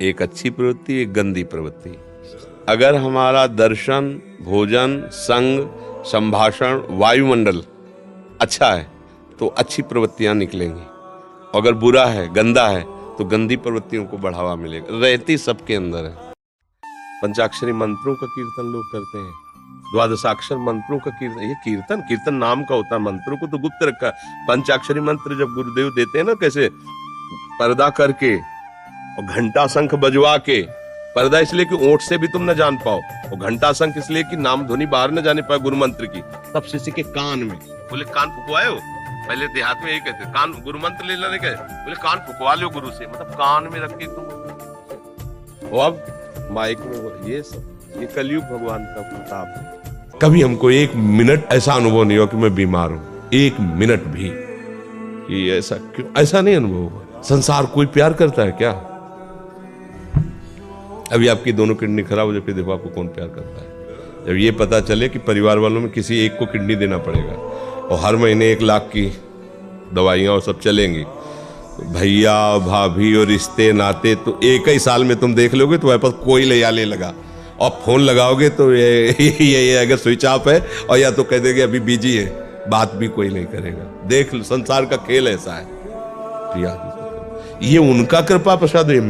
एक अच्छी प्रवृत्ति, एक गंदी प्रवृत्ति। अगर हमारा दर्शन, भोजन, संग, संभाषण, वायुमंडल अच्छा है तो अच्छी प्रवृत्तियां निकलेंगी, अगर बुरा है, गंदा है, तो गंदी प्रवृत्तियों को बढ़ावा मिलेगा। रहती सबके अंदर है। पंचाक्षरी मंत्रों का कीर्तन लोग करते हैं, 12 मंत्रों का कीर्तन। ये कीर्तन नाम का होता है, मंत्रों को तो गुप्त रखा है। पंचाक्षरी मंत्र जब गुरुदेव देते हैं ना, कैसे पर्दा करके और घंटा शंख बजवा के, पर्दा इसलिए कि ओंठ से भी तुम न जान पाओ, और घंटा शंख इसलिए कि नाम ध्वनि बाहर न जाने पाए गुरु मंत्र की। तब शिष्य के कान में, बोले कान फुकवाए हो, पहले देहात में यही कहते, कान गुरु मंत्र ले लेने के, बोले कान फुकवा लो गुरु से, मतलब कान में रख के तुम। अब माइक में ये सब ये कलयुग भगवान का प्रताप है। कभी हमको एक मिनट ऐसा अनुभव नहीं हुआ कि मैं बीमार हूं, एक मिनट भी कि ऐसा क्यों, ऐसा नहीं अनुभव हुआ। संसार कोई प्यार करता है क्या? अभी आपकी दोनों किडनी खराब हो जाए, फिर देखो आपको कौन प्यार करता है। जब ये पता चले कि परिवार वालों में किसी एक को किडनी देना पड़ेगा और हर महीने 1 लाख की दवाइयाँ और सब चलेंगी, तो भैया भाभी और रिश्ते नाते तो एक ही साल में तुम देख लोगे तो तुम्हारे पास कोई ले लगा, और फोन लगाओगे तो ये अगर स्विच ऑफ है, और या तो कह देंगे अभी बिजी है, बात भी कोई नहीं करेगा। देख लो, संसार का खेल ऐसा है। ये उनका कृपा प्रसाद, ये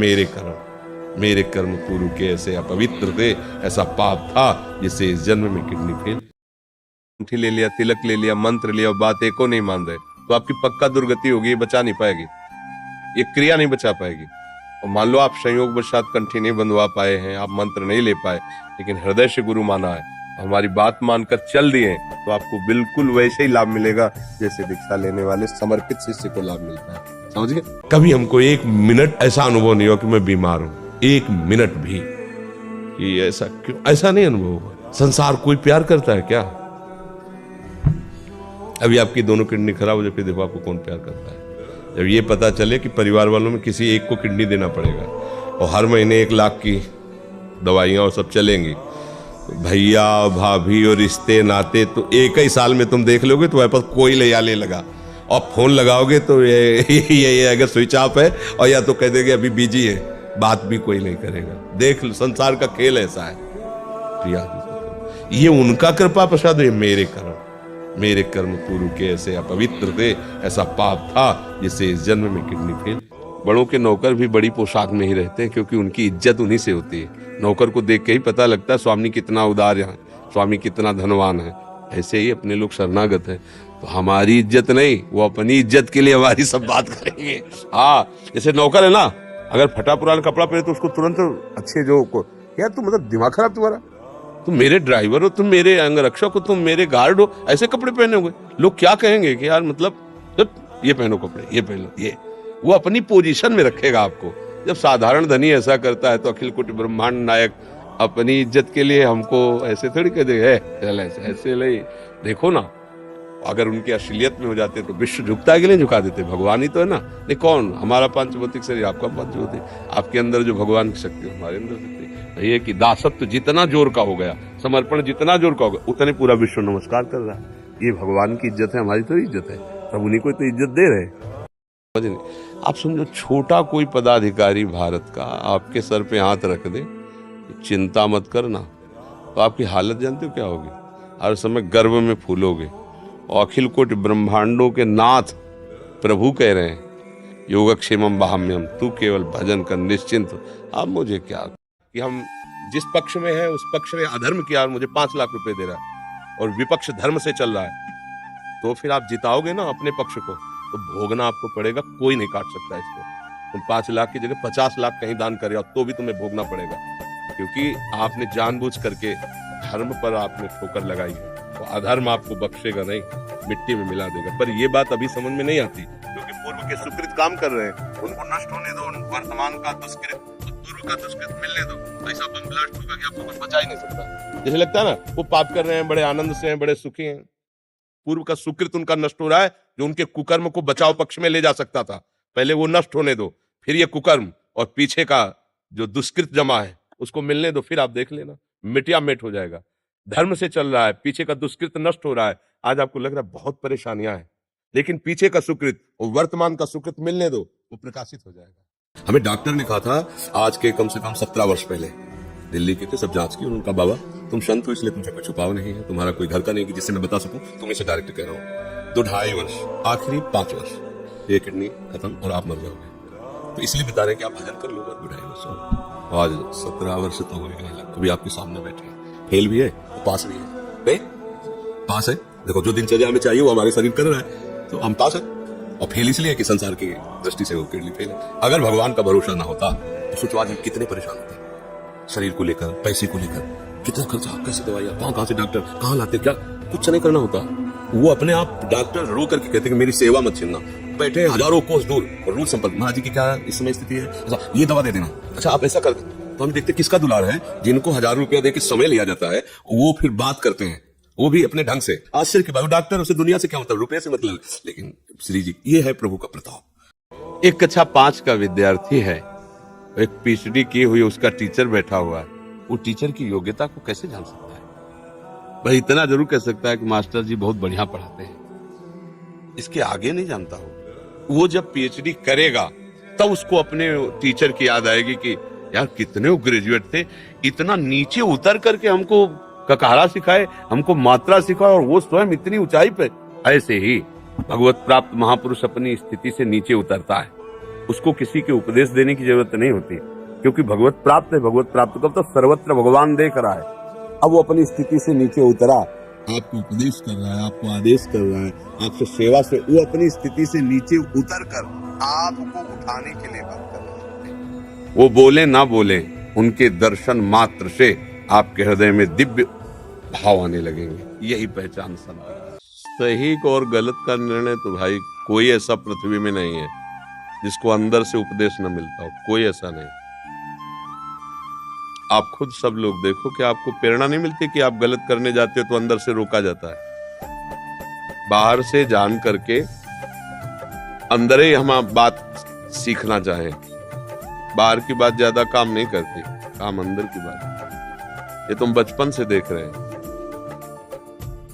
मेरे कर्म पूर्व के ऐसे अपवित्र थे, ऐसा पाप था जिससे इस जन्म में किडनी फेल। अंगूठी ले लिया, तिलक ले लिया, मंत्र लिया, बात एको नहीं मान रहे, तो आपकी पक्का दुर्गति होगी, ये बचा नहीं पाएगी, ये क्रिया नहीं बचा पाएगी। और मान लो आप संयोग वशात कंठी नहीं बंधवा पाए हैं, आप मंत्र नहीं ले पाए, लेकिन हृदय से गुरु माना है, हमारी बात मानकर चल दिए, तो आपको बिल्कुल वैसे ही लाभ मिलेगा जैसे दीक्षा लेने वाले समर्पित शिष्य को लाभ मिलता है। समझिए, कभी हमको एक मिनट ऐसा अनुभव नहीं हुआ कि मैं बीमार हूं, एक मिनट भी कि ऐसा क्यों, ऐसा नहीं अनुभव हुआ। संसार कोई प्यार करता है क्या? अभी आपकी दोनों किडनी खराब हो जाए, फिर देखो आपको कौन प्यार करता है। जब ये पता चले कि परिवार वालों में किसी एक को किडनी देना पड़ेगा और हर महीने 1 लाख की दवाइयाँ और सब चलेंगी, तो भैया भाभी और रिश्ते नाते तो एक ही साल में तुम देख लोगे तो तुम्हारे पास कोई ले लगा, और फोन लगाओगे तो ये अगर स्विच ऑफ है, और या तो कह देंगे अभी बिजी है, बात भी कोई नहीं करेगा। देख लो, संसार का खेल ऐसा है। ये उनका कृपा प्रसाद, ये मेरे कर्म पूर्व के ऐसे अपवित्र थे, ऐसा पाप था जिससे इस जन्म में किडनी फेल। बड़ों के नौकर भी बड़ी पोशाक में ही रहते हैं, क्योंकि उनकी इज्जत उन्हीं से होती है। नौकर को देख के ही पता लगता है स्वामी कितना उदार है, स्वामी कितना धनवान है। ऐसे ही अपने लोग शरणागत हैं, तो हमारी इज्जत नहीं, वो अपनी इज्जत के लिए हमारी सब बात करेंगे। हाँ, जैसे नौकर है ना, अगर फटा पुराना कपड़ा पहने तो उसको तुरंत अच्छे जो यार तुम मतलब दिमाग खराब तुम्हारा, तुम मेरे ड्राइवर हो, तुम मेरे अंगरक्षक हो, तुम मेरे गार्ड हो, ऐसे कपड़े पहने हुए लोग क्या कहेंगे कि यार मतलब ये पहनो कपड़े, ये पहनो, ये वो अपनी पोजीशन में रखेगा आपको। जब साधारण धनी ऐसा करता है तो अखिल कोटि ब्रह्मांड नायक अपनी इज्जत के लिए हमको ऐसे थोड़ी कह दे, चल ऐसे ले देखो ना। अगर उनकी असलियत में हो जाते तो विश्व झुकता है कि नहीं झुका देते, भगवान ही तो है ना। नहीं कौन, हमारा पंचभौतिक शरीर, आपका पंचभौतिक, आपके अंदर जो भगवान की शक्ति है हमारे अंदर शक्ति। ये कि दासत्व जितना जोर का हो गया, समर्पण जितना जोर का हो गया, उतने पूरा विश्व नमस्कार कर रहा है। ये भगवान की इज्जत है, हमारी तो इज्जत है, सब उन्हीं को तो इज्जत दे रहे। आप समझो, छोटा कोई पदाधिकारी भारत का आपके सर पे हाथ रख दे, चिंता मत करना, तो आपकी हालत जानते हो क्या होगी? हर समय गर्व में फूलोगे। और अखिल कोटि ब्रह्मांडों के नाथ प्रभु कह रहे हैं, योगक्षेमम बाहम्यम, तू केवल भजन कर, निश्चिंत। अब मुझे क्या कि हम जिस पक्ष में है उस पक्ष ने अधर्म किया और मुझे 5 लाख रुपए दे रहा है, और विपक्ष धर्म से चल रहा है, तो फिर आप जिताओगे ना अपने पक्ष को, तो भोगना आपको पड़ेगा, कोई नहीं काट सकता इसको। तुम 5 लाख की जगह 50 लाख कहीं दान कर तो भी तुम्हें भोगना पड़ेगा, क्योंकि आपने जानबूझ करके धर्म पर आपने ठोकर लगाई है। तो अधर्म आपको बख्शेगा नहीं, मिट्टी में मिला देगा। पर ये बात अभी समझ में नहीं आती, क्योंकि पूर्व के सुकृत काम कर रहे हैं, उनको नष्ट होने दो, वर्तमान का दुष्कृत, पूर्व का दुष्कृत मिलने दो। ऐसा बम ब्लास्ट होगा कि आपको कुछ बचा ही नहीं सकता। जैसे लगता है ना वो पाप कर रहे हैं, बड़े आनंद से हैं, बड़े सुखी हैं, पूर्व का सुकृत उनका नष्ट हो रहा है, जो उनके कुकर्म को बचाव पक्ष में ले जा सकता था। पहले वो नष्ट होने दो, फिर ये कुकर्म और पीछे का जो दुष्कृत जमा है उसको मिलने दो, फिर आप देख लेना मिटिया मिट हो जाएगा। धर्म से चल रहा है, पीछे का दुष्कृत नष्ट हो रहा है। आज आपको लग रहा है बहुत परेशानियां हैं, लेकिन पीछे का सुकृत और वर्तमान का सुकृत मिलने दो, वो प्रकाशित हो जाएगा। हमें डॉक्टर ने कहा था आज के कम से कम 17 वर्ष पहले, दिल्ली के थे, सब जांच की, उनका बाबा तुम संत हो इसलिए तुमसे कोई छुपाव नहीं है, तुम्हारा कोई घर का नहीं कि जिससे मैं बता सकूं, तुम्हें से डायरेक्ट कह रहा हूँ। 2-2.5 वर्ष, आखिरी 5 वर्ष ये किडनी खत्म और आप मर जाओगे। तो इसलिए बता रहे हैं कि आप भजन कर लो 2-2.5 वर्ष। आज 17 वर्ष तो हो गए, कभी आपके सामने बैठे, फेल भी है पास भी है, नहीं पास है। देखो जो दिनचर्या हमें चाहिए वो हमारे शरीर कर रहा है, तो हम पास है। और फेल इसलिए कि संसार की दृष्टि से वो किडनी फेल है। अगर भगवान का भरोसा ना होता तो सोचो आज हम कितने परेशान होते, शरीर को लेकर, पैसे को लेकर, कितना खर्चा, कैसे दवाइयाँ, कहाँ से डॉक्टर कहाँ लाते, क्या कुछ नहीं करना होता। वो अपने आप डॉक्टर रो करके कहते कि मेरी सेवा मत छीनना, बैठे हजारों कोस दूर, और रूल संपर्क। महाराज जी की क्या इस समय स्थिति है, अच्छा ये दवा दे देना, अच्छा आप ऐसा कर, तो हम देखते किसका दुलार है, जिनको 1000 रुपया देकर समय लिया जाता है, वो फिर बात करते हैं, वो भी अपने ढंग से। आश्चर्य की बात, डॉक्टर उसे दुनिया से क्या मतलब, रुपये से मतलब, लेकिन श्री जी ये है प्रभु का प्रताप। एक कक्षा 5 का विद्यार्थी है, एक पीएचडी की हुई उसका टीचर बैठा हुआ है, वो टीचर की योग्यता को कैसे जान सकता है? भाई इतना जरूर कह सकता है कि मास्टर जी बहुत बढ़िया पढ़ाते हैं, इसके आगे नहीं जानता हो। वो जब पीएचडी करेगा तब उसको अपने टीचर की याद आएगी कि यार कितने वो ग्रेजुएट थे, इतना नीचे उतर करके हमको ककारा सिखाए, हमको मात्रा सिखाए, और वो स्वयं इतनी ऊंचाई पे। ऐसे ही भगवत प्राप्त महापुरुष अपनी स्थिति से नीचे उतरता है, उसको किसी के उपदेश देने की जरूरत नहीं होती, क्योंकि भगवत प्राप्त है। भगवत प्राप्त कब तो सर्वत्र भगवान देख रहा है। अब वो अपनी स्थिति से नीचे उतरा, आपको उपदेश कर रहा है, आपको आदेश कर रहा है, आपसे सेवा से, वो अपनी स्थिति से नीचे उतर कर आपको उठाने के लिए बात कर रहा है। वो बोले ना बोले, उनके दर्शन मात्र से आपके हृदय में दिव्य भाव आने लगेंगे। यही पहचान संत। सही और गलत का निर्णय तो भाई कोई ऐसा पृथ्वी में नहीं है जिसको अंदर से उपदेश न मिलता हो, कोई ऐसा नहीं। आप खुद सब लोग देखो कि आपको प्रेरणा नहीं मिलती कि आप गलत करने जाते हो तो अंदर से रोका जाता है। बाहर से जान करके अंदर ही हम बात सीखना चाहें, बाहर की बात ज्यादा काम नहीं करती, काम अंदर की बात। ये तुम बचपन से देख रहे हैं,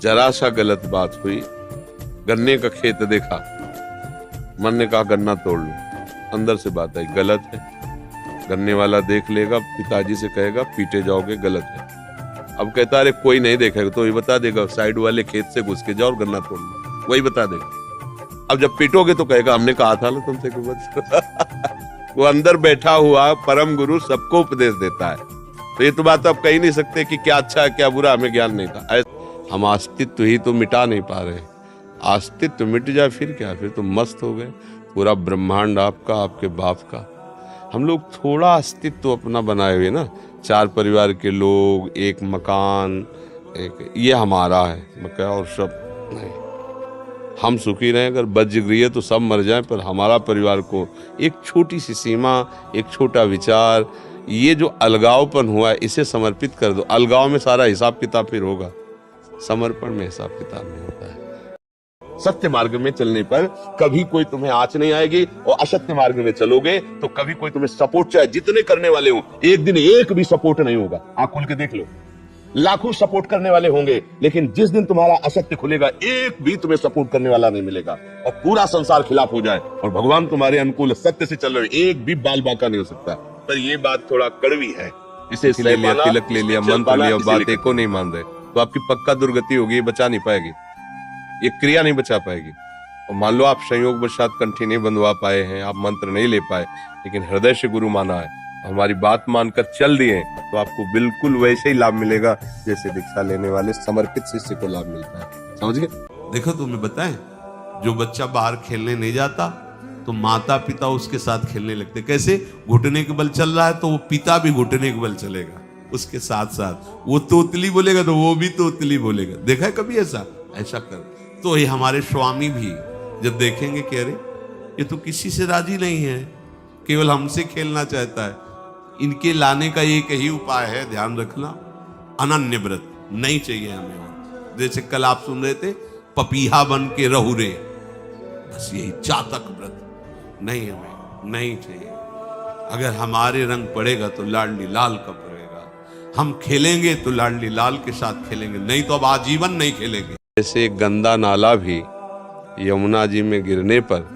जरा सा गलत बात हुई, गन्ने का खेत देखा, मन ने कहा गन्ना तोड़ लो, अंदर से बात आई गलत है, गन्ने वाला देख लेगा, पिताजी से कहेगा पीटे जाओगे, गलत है। अब कहता अरे कोई नहीं देखेगा, तो ये बता देगा साइड वाले खेत से घुस के जाओ और गन्ना तोड़ लो, वही बता देगा। अब जब पीटोगे तो कहेगा हमने कहा था ना तुमसे कि बस। वो अंदर बैठा हुआ परम गुरु सबको उपदेश देता है। तो ये तो बात आप कह नहीं सकते कि क्या अच्छा है क्या बुरा, हमें ज्ञान नहीं था। हम अस्तित्व ही तो मिटा नहीं पा रहे। अस्तित्व मिट जाए फिर क्या, फिर तो मस्त हो गए। पूरा ब्रह्मांड आपका, आपके बाप का। हम लोग थोड़ा अस्तित्व अपना बनाए हुए ना, 4 परिवार के लोग, एक मकान, एक ये हमारा है मकान, और सब नहीं। हम सुखी रहें, अगर बज्रगृह तो सब मर जाएं, पर हमारा परिवार को एक छोटी सी सीमा, एक छोटा विचार, ये जो अलगावपन हुआ है इसे समर्पित कर दो। अलगाव में सारा हिसाब किताब फिर होगा, समर्पण में हिसाब किताब नहीं होता है। सत्य मार्ग में चलने पर कभी कोई तुम्हें आंच नहीं आएगी, और असत्य मार्ग में चलोगे तो कभी कोई तुम्हें सपोर्ट, चाहे जितने करने वाले हो, एक दिन एक भी सपोर्ट नहीं होगा। आंख खोल के देख लो, लाखों सपोर्ट करने वाले होंगे, लेकिन जिस दिन तुम्हारा असत्य खुलेगा एक भी तुम्हें सपोर्ट करने वाला नहीं मिलेगा, और पूरा संसार खिलाफ हो जाए और भगवान तुम्हारे अनुकूल सत्य से चल रहे, एक भी बाल बांका नहीं हो सकता। पर ये बात थोड़ा कड़वी है, इसे ले लिया, तिलक ले लिया, मंत्र लिया, बात एको नहीं मान रहे, तो आपकी पक्का दुर्गति होगी, ये बचा नहीं पाएगी, ये क्रिया नहीं बचा पाएगी। और मान लो आप संयोग वशात कंठी नहीं बंधवा पाए हैं, आप मंत्र नहीं ले पाए, लेकिन हृदय से गुरु माना है, हमारी बात मानकर चल दिए, तो आपको बिल्कुल वैसे ही लाभ मिलेगा जैसे दीक्षा लेने वाले समर्पित शिष्य को लाभ मिलता है। समझ गए? देखो तुम्हें बताएं, जो बच्चा बाहर खेलने नहीं जाता तो माता पिता उसके साथ खेलने लगते। कैसे? घुटने के बल चल रहा है तो वो पिता भी घुटने के बल चलेगा उसके साथ साथ। वो तोतली बोलेगा तो वो भी तोतली बोलेगा। देखा है कभी ऐसा? ऐसा कर। तो ये हमारे स्वामी भी जब देखेंगे कि अरे ये तो किसी से राजी नहीं है, केवल हमसे खेलना चाहता है, इनके लाने का एक ही उपाय है, ध्यान रखना, अनन्य व्रत नहीं चाहिए हमें। और जैसे कल आप सुन रहे थे, पपीहा बन के रहू रे, बस यही चातक व्रत नहीं, हमें नहीं चाहिए। अगर हमारे रंग पड़ेगा तो लाडली लाल का पड़ेगा, हम खेलेंगे तो लाडली लाल के साथ खेलेंगे, नहीं तो अब आजीवन नहीं खेलेंगे। जैसे गंदा नाला भी यमुना जी में गिरने पर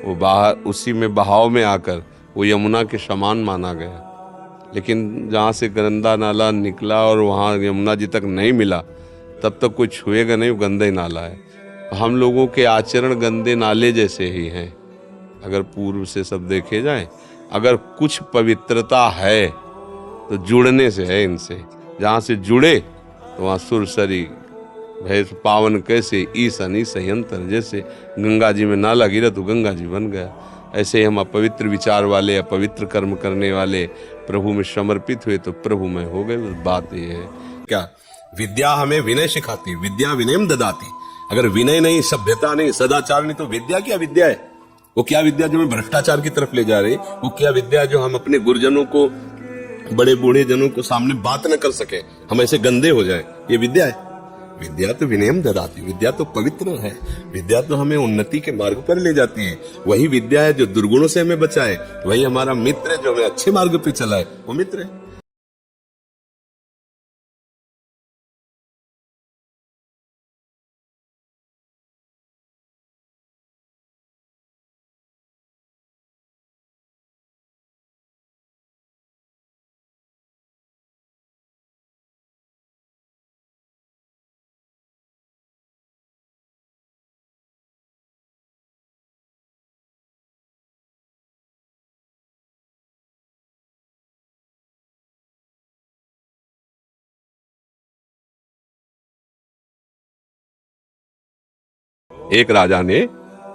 वो बाहर उसी में बहाव में आकर वो यमुना के समान माना गया, लेकिन जहाँ से गंदा नाला निकला और वहाँ यमुना जी तक नहीं मिला, तब तक कोई छुएगा नहीं, वो गंदा ही नाला है। हम लोगों के आचरण गंदे नाले जैसे ही हैं। अगर पूर्व से सब देखे जाए, अगर कुछ पवित्रता है तो जुड़ने से है इनसे। जहाँ से जुड़े तो वहाँ सुरसरी भैंस पावन कैसे, ईसनी संयंत्र, जैसे गंगा जी में नाला गिरा तो गंगा जी बन गया। ऐसे हम अपवित्र विचार वाले, अपवित्र कर्म करने वाले प्रभु में समर्पित हुए तो प्रभु में हो गए। बात ये है। क्या विद्या हमें विनय सिखाती, विद्या विनयम ददाती। अगर विनय नहीं, सभ्यता नहीं, सदाचार नहीं, तो विद्या क्या विद्या है? वो क्या विद्या जो हमें भ्रष्टाचार की तरफ ले जा रही? वो क्या विद्या जो हम अपने गुरुजनों को बड़े बूढ़े जनों को सामने बात न कर सके, हम ऐसे गंदे हो जाएं, ये विद्या है? विद्या तो विनयम ददाती, विद्या तो पवित्र है, विद्या तो हमें उन्नति के मार्ग पर ले जाती है। वही विद्या है जो दुर्गुणों से हमें बचाए, वही हमारा मित्र है जो हमें अच्छे मार्ग पे चलाए, वो मित्र है। एक राजा ने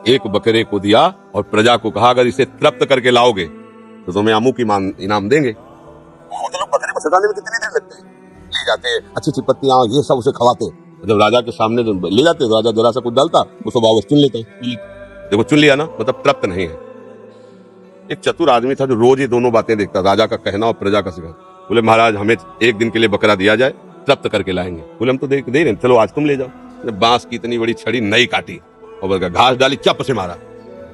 एक बकरे को दिया और प्रजा को कहा, अगर इसे तृप्त करके लाओगे तो तुम्हें अमुक इनाम देंगे। तो लोग बकरे को सजाने में कितनी देर लगती है, ले जाते अच्छी अच्छी पत्तियां ये सब उसे खवाते, जब राजा के सामने ले जाते तो राजा जरा सा कुछ डालता, वो सब वापस चुन लेता। देखो चुन लिया ना, मतलब तृप्त नहीं है। एक चतुर आदमी था जो रोज ये दोनों बातें देखता, राजा का कहना और प्रजा का सिखाना। बोले महाराज हमें एक दिन के लिए बकरा दिया जाए, तृप्त करके लाएंगे। बोले हम तो दे रहे हैं, चलो आज तुम ले जाओ। बांस की इतनी बड़ी छड़ी नई काटी और घास डाली, चप से मारा,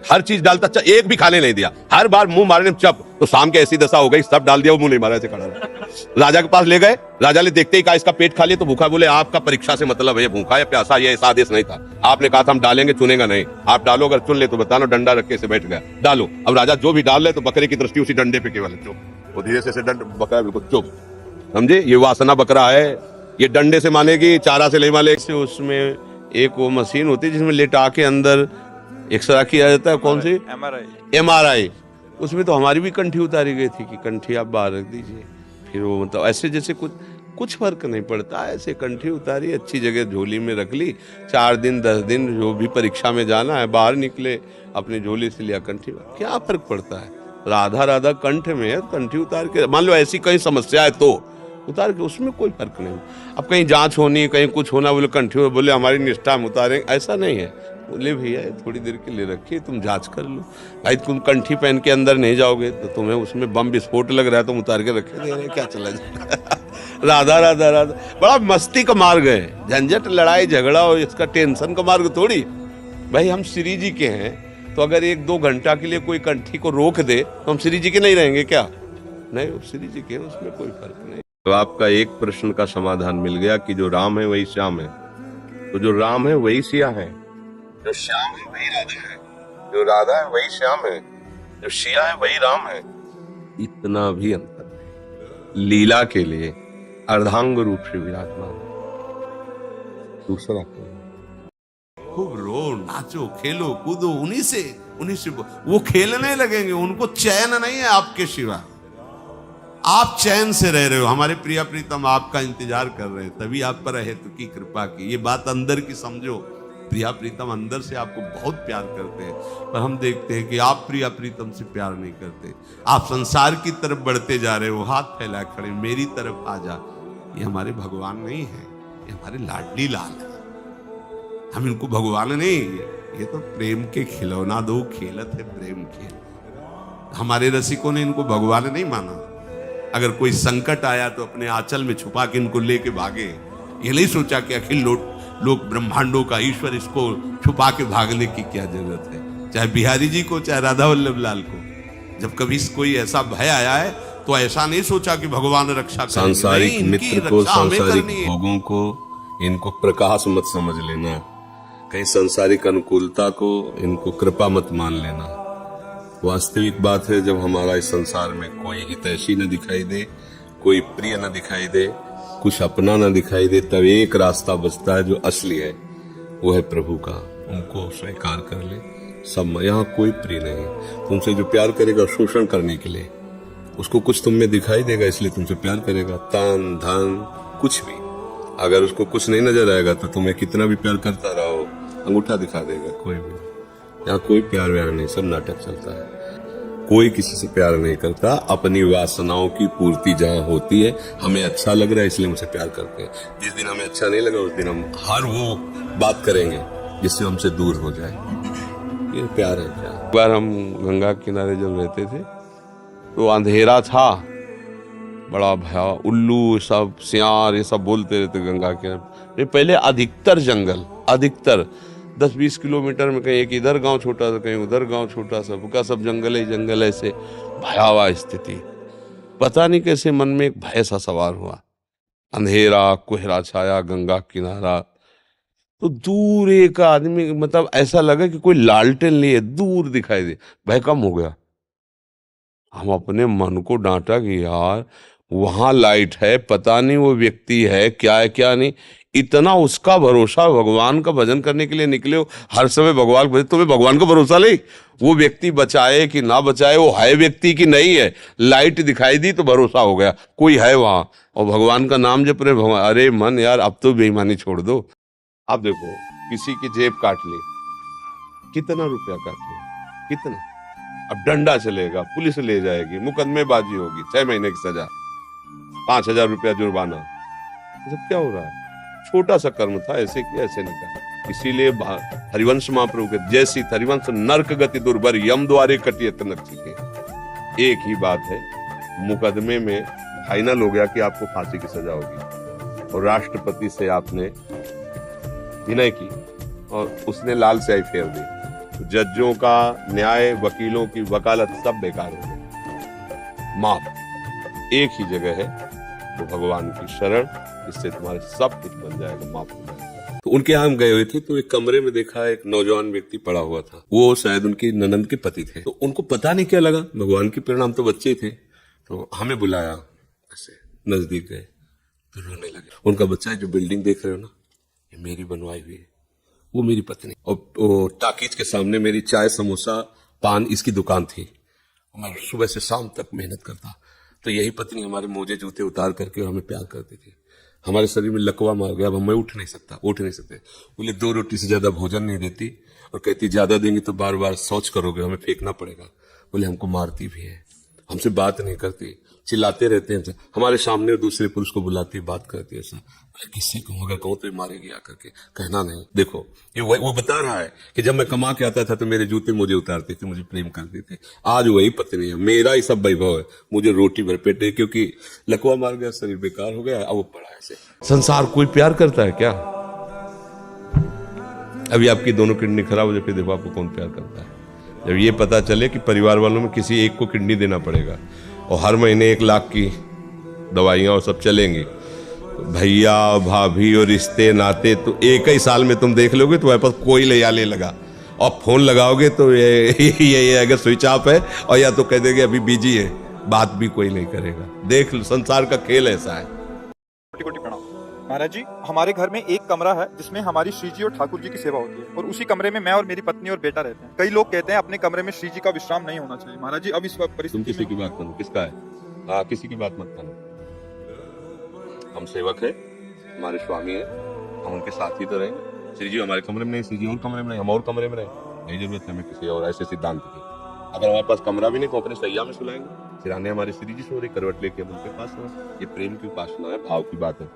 हर चीज डालता, एक भी खाने नहीं दिया, हर बार मुंह मारने में चप। तो शाम के ऐसी दशा हो गई, सब डाल दिया, वो मुंह नहीं मारा, ऐसे खड़ा रहा। राजा के पास ले गए, राजा ने देखते ही कहा इसका पेट खा लिया तो भूखा। बोले आपका परीक्षा से मतलब है भूखा या प्यासा, ये ऐसा आदेश नहीं था, आपने कहा था हम डालेंगे, चुनेगा नहीं, आप डालो, अगर चुन ले तो बताना। डंडा रख के से बैठ गया, डालो। अब राजा जो भी डाल ले तो बकरे की दृष्टि उसी डंडे पे केवल चुप, वो धीरे से डंड बकरा बिल्कुल चुप, समझे, ये वासना बकरा है, ये डंडे से मानेगी, चारा से नहीं मानेगी। उसमें एक वो मशीन होती है जिसमें लेटा के अंदर एक्सरा किया जाता है, कौन सी, MRI। उसमें तो हमारी भी कंठी उतारी गई थी कि कंठी आप बाहर रख दीजिए। फिर वो मतलब ऐसे जैसे कुछ फर्क नहीं पड़ता, ऐसे कंठी उतारी, अच्छी जगह झोली में रख ली, 4 दिन 10 दिन जो भी परीक्षा में जाना है बाहर निकले, अपनी झोली से लिया कंठी, क्या फर्क पड़ता है। राधा राधा कंठ में है, कंठी उतार के, मान लो ऐसी कहीं समस्या है तो उतार के, उसमें कोई फर्क नहीं। अब कहीं जांच होनी, कहीं कुछ होना, बोले कंठी, बोले हमारी निष्ठा हम उतारें, ऐसा नहीं है। बोले भैया थोड़ी देर के लिए रखिए, तुम जांच कर लो। भाई तुम कंठी पहन के अंदर नहीं जाओगे तो तुम्हें उसमें बम विस्फोट लग रहा है, तुम उतार के रखे दे रहे, क्या चला जाए। राधा राधा राधा, बड़ा मस्ती का मार्ग है, झंझट लड़ाई झगड़ा और इसका टेंशन का मार्ग थोड़ी। भाई हम श्री जी के हैं, तो अगर 1-2 घंटा के लिए कोई कंठी को रोक दे तो हम श्री जी के नहीं रहेंगे क्या? नहीं, वो श्री जी के हैं, उसमें कोई फर्क नहीं। तो आपका एक प्रश्न का समाधान मिल गया कि जो राम है वही श्याम है, तो जो राम है वही सिया है, जो श्याम है वही राधा है, जो राधा है वही श्याम है, जो सिया है वही राम है। इतना भी अंतर नहीं। लीला के लिए अर्धांग रूप से विराजमान, दूसरा खूब रो, नाचो, खेलो, कूदो, उन्हीं से वो खेलने लगेंगे, उनको चैन नहीं है आपके सिवा। आप चैन से रह रहे हो, हमारे प्रिया प्रीतम आपका इंतजार कर रहे हैं, तभी आप पर हेतु की कृपा की। ये बात अंदर की समझो, प्रिया प्रीतम अंदर से आपको बहुत प्यार करते हैं, पर हम देखते हैं कि आप प्रिया प्रीतम से प्यार नहीं करते। आप संसार की तरफ बढ़ते जा रहे हो, हाथ फैला खड़े, मेरी तरफ आ जा। ये हमारे भगवान नहीं है, ये हमारे लाडली लाल है। हम इनको भगवान नहीं, ये तो प्रेम के खिलौना दो खेलत है प्रेम खेल। हमारे रसिकों ने इनको भगवान नहीं माना। अगर कोई संकट आया तो अपने आंचल में छुपा के इनको लेके भागे, ये नहीं सोचा कि अखिल लोक ब्रह्मांडों का ईश्वर, इसको छुपा के भागने की क्या जरूरत है। चाहे बिहारी जी को, चाहे राधा वल्लभ लाल को, जब कभी कोई ऐसा भय आया है तो ऐसा नहीं सोचा कि भगवान रक्षा करेंगे। सांसारिक मित्र को, सांसारिक भोगों को, इनको प्रकाश मत समझ लेना, कहीं सांसारिक अनुकूलता को इनको कृपा मत मान लेना। वास्तविक बात है, जब हमारा इस संसार में कोई हितैषी न दिखाई दे, कोई प्रिय न दिखाई दे, कुछ अपना न दिखाई दे, तब एक रास्ता बचता है जो असली है, वो है प्रभु का। उनको स्वीकार कर ले। सब, यहाँ कोई प्रिय नहीं। तुमसे जो प्यार करेगा शोषण करने के लिए, उसको कुछ तुम में दिखाई देगा इसलिए तुमसे प्यार करेगा। तन धन कुछ भी, अगर उसको कुछ नहीं नजर आएगा तो तुम्हें कितना भी प्यार करता रहो, अंगूठा दिखा देगा। कोई भी, यहाँ कोई प्यार व्यार नहीं, सब नाटक चलता है। कोई किसी से प्यार नहीं करता, अपनी वासनाओं की पूर्ति जहाँ होती है, हमें अच्छा लग रहा है इसलिए हमसे प्यार करते हैं। जिस दिन हमें अच्छा नहीं लगा उस दिन हम हर वो बात करेंगे जिससे हमसे दूर हो जाए। ये प्यार है क्या? एक बार हम गंगा किनारे जब रहते थे तो अंधेरा था, बड़ा भया, उल्लू सब, सियार, ये सब बोलते रहते गंगा के। ये पहले अधिकतर जंगल, अधिकतर 10-20 किलोमीटर में कहीं एक इधर गांव छोटा सा, कहीं उधर गांव छोटा सा, सबका सब जंगल ही जंगल, ऐसे भयावह स्थिति। पता नहीं कैसे मन में एक भय सा सवार हुआ। अंधेरा, कोहरा छाया, गंगा किनारा, तो दूर एक आदमी, मतलब ऐसा लगा कि कोई लालटेन लिए दूर दिखाई दे। भय कम हो गया। हम अपने मन को डांटा कि यार वहां लाइट है, पता नहीं वो व्यक्ति है क्या है क्या नहीं। इतना उसका भरोसा, भगवान का भजन करने के लिए निकले हो, हर समय भगवान भजन, तुम्हें भगवान का भरोसा नहीं वो व्यक्ति बचाए कि ना बचाए, वो है व्यक्ति की नहीं है। लाइट दिखाई दी तो भरोसा हो गया कोई है वहां, और भगवान का नाम जप रहे भगवान। अरे मन यार, अब तो बेईमानी छोड़ दो। आप देखो, किसी की जेब काट ली, कितना रुपया काट लिया, कितना, अब डंडा चलेगा, पुलिस ले जाएगी, मुकदमेबाजी होगी, 6 महीने की सजा, 5,000 रुपया जुर्माना। ये सब क्या हो रहा है? छोटा सा कर्म था, ऐसे किया ऐसे नहीं कहा। इसीलिए हरिवंश महाप्रभु के जैसी हरिवंश नर्क गति दुर्भर, यम द्वारे कटियत नरक। एक ही बात है, मुकदमे में फाइनल हो गया कि आपको फांसी की सजा होगी, और राष्ट्रपति से आपने विनय की और उसने लाल स्याही फेर दी, तो जजों का न्याय, वकीलों की वकालत सब बेकार हो गई। माफ एक ही जगह है, तो भगवान की शरण, इससे तुम्हारे सब कुछ बन जाएगा, माफ हो जाएगा। तो उनके यहाँ हम गए हुए थे, तो एक कमरे में देखा एक नौजवान व्यक्ति पड़ा हुआ था। वो शायद उनकी ननंद के पति थे। तो उनको पता नहीं क्या लगा, भगवान के परिणाम तो बच्चे थे, तो हमें बुलाया, ऐसे नजदीक गए तो रोने लगे। उनका बच्चा है, जो बिल्डिंग देख रहे हो ना, ये मेरी बनवाई हुई है, वो मेरी पत्नी। और टाकीज के सामने मेरी चाय, समोसा, पान, इसकी दुकान थी। मैं सुबह से शाम तक मेहनत करता, तो यही पत्नी हमारे मोजे जूते उतार करके और हमें प्यार करती थी। हमारे शरीर में लकवा मार गया, अब मैं उठ नहीं सकते। बोले 2 रोटी से ज्यादा भोजन नहीं देती, और कहती ज्यादा देंगी तो बार बार शौच करोगे, हमें फेंकना पड़ेगा। बोले हमको मारती भी है, हमसे बात नहीं करती, चिल्लाते रहते हैं हमारे सामने, दूसरे पुरुष को बुलाती, बात करती है। ऐसा किससे कहूँ, अगर कहूँ तो मारेगी आकर के, कहना नहीं। देखो ये वो बता रहा है कि जब मैं कमा के आता था तो मेरे जूते मुझे उतारते थे, मुझे प्रेम करते थे। आज वही पत्नी है, मेरा ही सब वैभव है, मुझे रोटी भर पेटे, क्योंकि लकवा मार गया, शरीर बेकार हो गया, अब वो पड़ा ऐसे। संसार कोई प्यार करता है क्या? अभी आपकी दोनों किडनी खराब हो जाए, फिर देखो आपको कौन प्यार करता है। जब ये पता चले कि परिवार वालों में किसी एक को किडनी देना पड़ेगा, और हर महीने 1 लाख की दवाइयाँ और सब चलेंगी, भैया भाभी और रिश्ते नाते, तो एक ही साल में तुम देख लोगे तुम्हारे पास कोई ले लगा, और फोन लगाओगे तो ये अगर स्विच ऑफ है, और या तो कह देंगे अभी बिजी है, बात भी कोई नहीं करेगा। देख लो, संसार का खेल ऐसा है। कोटि प्रणाम महाराज जी। हमारे घर में एक कमरा है जिसमें हमारी श्री जी और ठाकुर जी की सेवा होती है, और उसी कमरे में मैं और मेरी पत्नी और बेटा रहते हैं। कई लोग कहते हैं अपने कमरे में श्री जी का विश्राम नहीं होना चाहिए। महाराज जी, अब इस परिस्थिति तुम किसी की बात मानो, किसका है? हाँ, किसी की बात मत मानो। हम सेवक है, हमारे स्वामी है, हम उनके साथ ही तो रहेंगे। श्री जी हमारे कमरे में नहीं, श्री जी और कमरे में नहीं, हम और कमरे में रहे, नहीं जरूरत है हमें किसी और ऐसे सिद्धांत की। अगर हमारे पास कमरा भी नहीं तो अपने सैया में सुलाएंगे। सिराने हमारे श्री जी सो रही, करवट लेके हम उनके पास हो। ये प्रेम की उपासना है, भाव की बात है,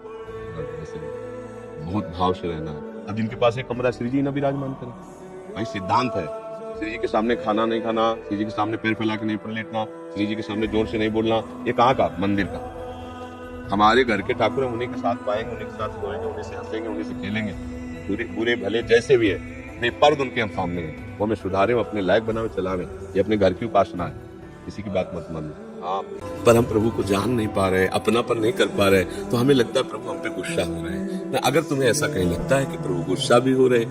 बहुत भाव से रहना है। अब जिनके पास एक कमरा, श्री जी ना विराजमान करें, भाई सिद्धांत है। श्री जी के सामने खाना नहीं खाना, श्री जी के सामने पैर फैला के नहीं लेटना, श्री जी के सामने जोर से नहीं बोलना। ये कहाँ का? मंदिर का। हमारे घर के ठाकुर हम उन्हीं के साथ पाएंगे, उन्हीं के साथ सोएंगे, उन्हीं से हंसेंगे, उन्हीं से खेलेंगे, बुरे भले जैसे भी है, बेपर्द उनके हम सामने हैं। वो हमें सुधारे, अपने लायक बनावे, चलावे। ये अपने घर की उपासना है, किसी की बात मत मानो। पर हम प्रभु को जान नहीं पा रहे, अपनापन नहीं कर पा रहे, तो हमें लगता है प्रभु हम पे गुस्सा हो रहे हैं। अगर तुम्हें ऐसा कहीं लगता है कि प्रभु गुस्सा भी हो रहे,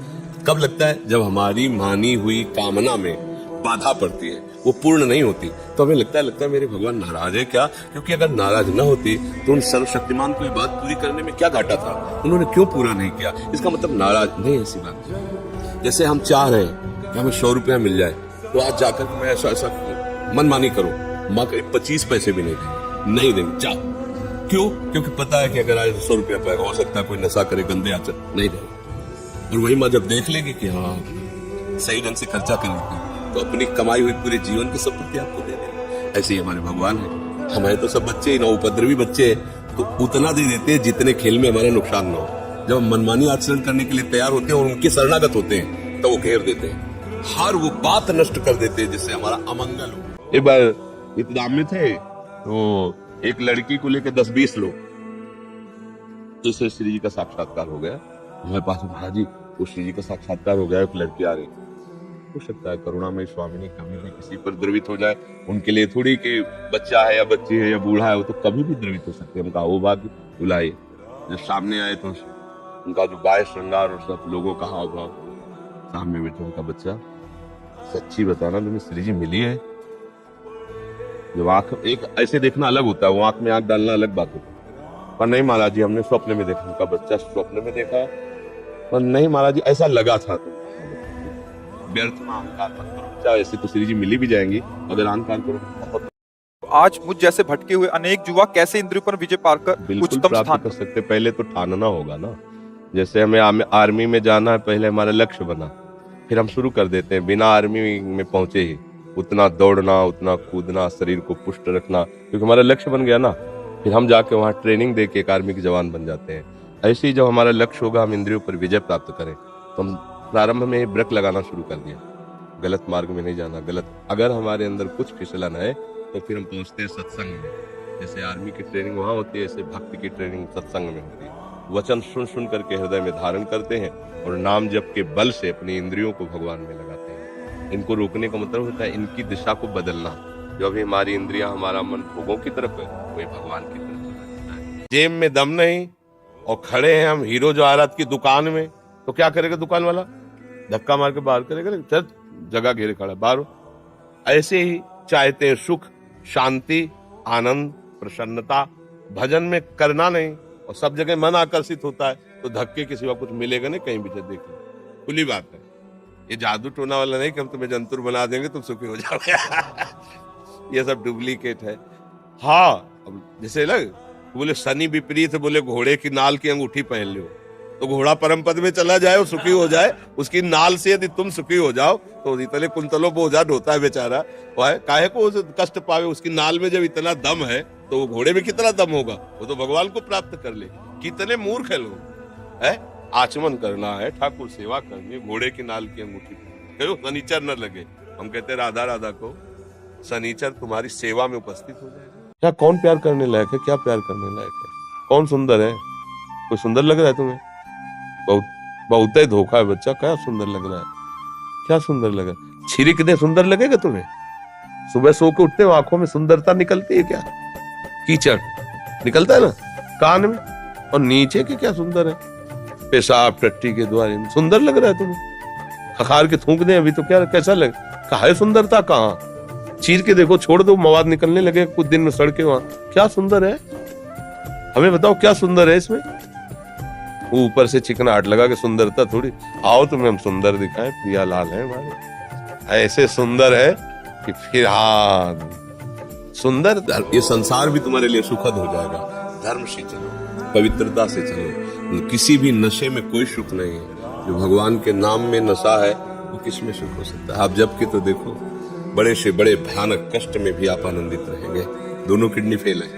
कब लगता है? जब हमारी मानी हुई कामना में बाधा पड़ती है, वो पूर्ण नहीं होती, तो हमें लगता है मेरे भगवान नाराज है क्या? क्योंकि अगर नाराज न होती तो उन सर्वशक्तिमान को ये बात पूरी करने में क्या घाटा था? उन्होंने क्यों पूरा नहीं किया? इसका मतलब नाराज नहीं, ऐसी बात नहीं। जैसे हम चाह रहे हैं कि हमें 100 रुपया मिल जाए, तो आज जाकर मैं ऐसा मनमानी करूं, माँ करीब 25 पैसे भी नहीं देंगे, चाह। क्यों? क्योंकि पता है कि अगर आज 100 रुपया पाएगा, हो सकता है कोई नशा करे, गंदे आचर, नहीं देंगे। और वही माँ जब देख लेगी कि हाँ सही ढंग से खर्चा कर लेते हैं, तो अपनी कमाई हुई पूरे जीवन की संपत्ति आपको दे देंगे। ऐसे ही हमारे भगवान है। हमारे तो सब बच्चे, न उपद्रवी बच्चे, तो उतना दे देते हैं जितने खेल में हमारा नुकसान न हो। जब हम मनमानी आचरण करने के लिए तैयार होते हैं और उनके शरणागत होते हैं, तो वो घेर देते हैं, हर वो बात नष्ट कर देते हैं जिससे हमारा अमंगल हो। एक बार इतदाम में थे, तो एक लड़की को लेकर 10-20 लोग, जैसे श्री जी का साक्षात्कार हो गया हमारे पास, महाराज जी वो श्री जी का साक्षात्कार हो गया, एक लड़की आ रही, हो सकता है करुणामयी स्वामी ने कभी भी किसी पर द्रवित हो जाए, उनके लिए थोड़ी कि बच्चा है या बच्ची है या बूढ़ा है, वो तो कभी भी द्रवित हो सकते हैं। उनका वो बात बुलाइए, जब सामने आए तो उनका जो गाय श्रृंगार और सब लोगों का हाव भाव, सामने बैठे उनका बच्चा, सच्ची बताना तुम्हें श्री जी मिली है? जब आंख एक ऐसे देखना अलग होता है, वो आंख में आंख डालना अलग बात होता है। पर नहीं महाराज जी, हमने स्वप्न में देखा, उनका बच्चा स्वप्न में देखा, पर नहीं महाराज जी ऐसा लगा था। तो व्यर्थ में अहंकार मत करो, चाहे ऐसे तो श्री जी मिली भी जाएंगी, अगर अहंकार करो। आज मुझ जैसे भटके हुए अनेक युवा कैसे इंद्रियों पर विजय पाकर बिल्कुल उच्चतम प्राप्त स्थान कर सकते। पहले तो ठानना होगा ना, जैसे हमें आर्मी में जाना है, पहले हमारा लक्ष्य बना, फिर हम शुरू कर देते हैं बिना आर्मी में पहुंचे ही उतना दौड़ना, उतना कूदना, शरीर को पुष्ट रखना, क्योंकि हमारा लक्ष्य बन गया ना, फिर हम जाके वहाँ ट्रेनिंग दे के एक आर्मी के जवान बन जाते हैं। ऐसे ही जब हमारा लक्ष्य होगा हम इंद्रियों पर विजय प्राप्त करें, तो हम प्रारंभ में ही ब्रेक लगाना शुरू कर दिया, गलत मार्ग में नहीं जाना। गलत अगर हमारे अंदर कुछ फिसलन है तो फिर हम पहुंचते हैं सत्संग में। जैसे आर्मी की ट्रेनिंग वहां होती है, ऐसे भक्ति की ट्रेनिंग सत्संग में होती है। वचन सुन सुन करके हृदय में धारण करते हैं और नाम जप के बल से अपनी इंद्रियों को भगवान में लगाते हैं। इनको रोकने का मतलब होता है इनकी दिशा को बदलना। जो अभी हमारी इंद्रियां, हमारा मन भोगों की तरफ है, वही भगवान की तरफ है। जेब में दम नहीं और खड़े हैं हम हीरो जवाहरात की दुकान में, तो क्या करेगा दुकान वाला? धक्का मार के बाहर करेगा, चल जगह घेरे खड़ा बाहर। ऐसे ही चाहते हैं सुख, शांति, आनंद, प्रसन्नता, भजन में करना नहीं और सब जगह मन आकर्षित होता है, तो धक्के के सिवा कुछ मिलेगा नहीं कहीं भी। देख लो, खुली बात है, ये जादू टोना वाला नहीं कि हम तुम्हें जंतुर बना देंगे तुम सुखी हो जाओगे। ये सब डुप्लीकेट है। हाँ, अब जैसे लग बोले शनि विपरीत, बोले घोड़े की नाल की अंगूठी पहन लो, तो घोड़ा परम पद में चला जाए और सुखी हो जाए, उसकी नाल से यदि तुम सुखी हो जाओ तो इतने कुंतलों बोझा ढोता है बेचारा, काहे को कष्ट पावे? उसकी नाल में जब इतना दम है तो वो घोड़े में कितना दम होगा? वो तो भगवान को प्राप्त कर ले। कितने मूर्ख है लोग, है आचमन करना है, ठाकुर सेवा करनी है, घोड़े की नाल की अंगूठी क्यों? शनिचर न लगे। हम कहते राधा राधा को शनिचर तुम्हारी सेवा में उपस्थित हो जाएगा। क्या कौन प्यार करने लायक है? क्या प्यार करने लायक है? कौन सुंदर है? कोई सुंदर लग रहा है तुम्हें? बहुत ही धोखा है बच्चा। क्या सुंदर लग रहा है? क्या सुंदर लग रहा है? छिरिक दे सुंदर लगेगा तुम्हें? सुबह सो के उठते हो, आंखों में सुंदरता निकलती है क्या? कीचड़ निकलता है ना कान में, और नीचे के क्या सुंदर है? पेशाब टट्टी के द्वारे में सुंदर लग रहा है तुम्हें? खखार के थूक दे अभी तो क्या, कैसा लगे? कहा है सुंदरता? कहाँ? चीर के देखो, छोड़ दो, मवाद निकलने लगे कुछ दिन में सड़के वहां। क्या सुंदर है? हमें बताओ क्या सुंदर है इसमें? ऊपर से चिकनाहट लगा के सुंदरता थोड़ी। आओ तुम्हें हम सुंदर दिखाएं, प्रिया लाल है हमारे, ऐसे सुंदर है कि फिर हाँ सुंदर। ये संसार भी तुम्हारे लिए सुखद हो जाएगा। धर्म से चलो, पवित्रता से चलो, किसी भी नशे में कोई सुख नहीं है। जो भगवान के नाम में नशा है वो किस में सुख हो सकता है? आप जब के तो देखो, बड़े से बड़े भयानक कष्ट में भी आप आनंदित रहेंगे। दोनों किडनी फेल है,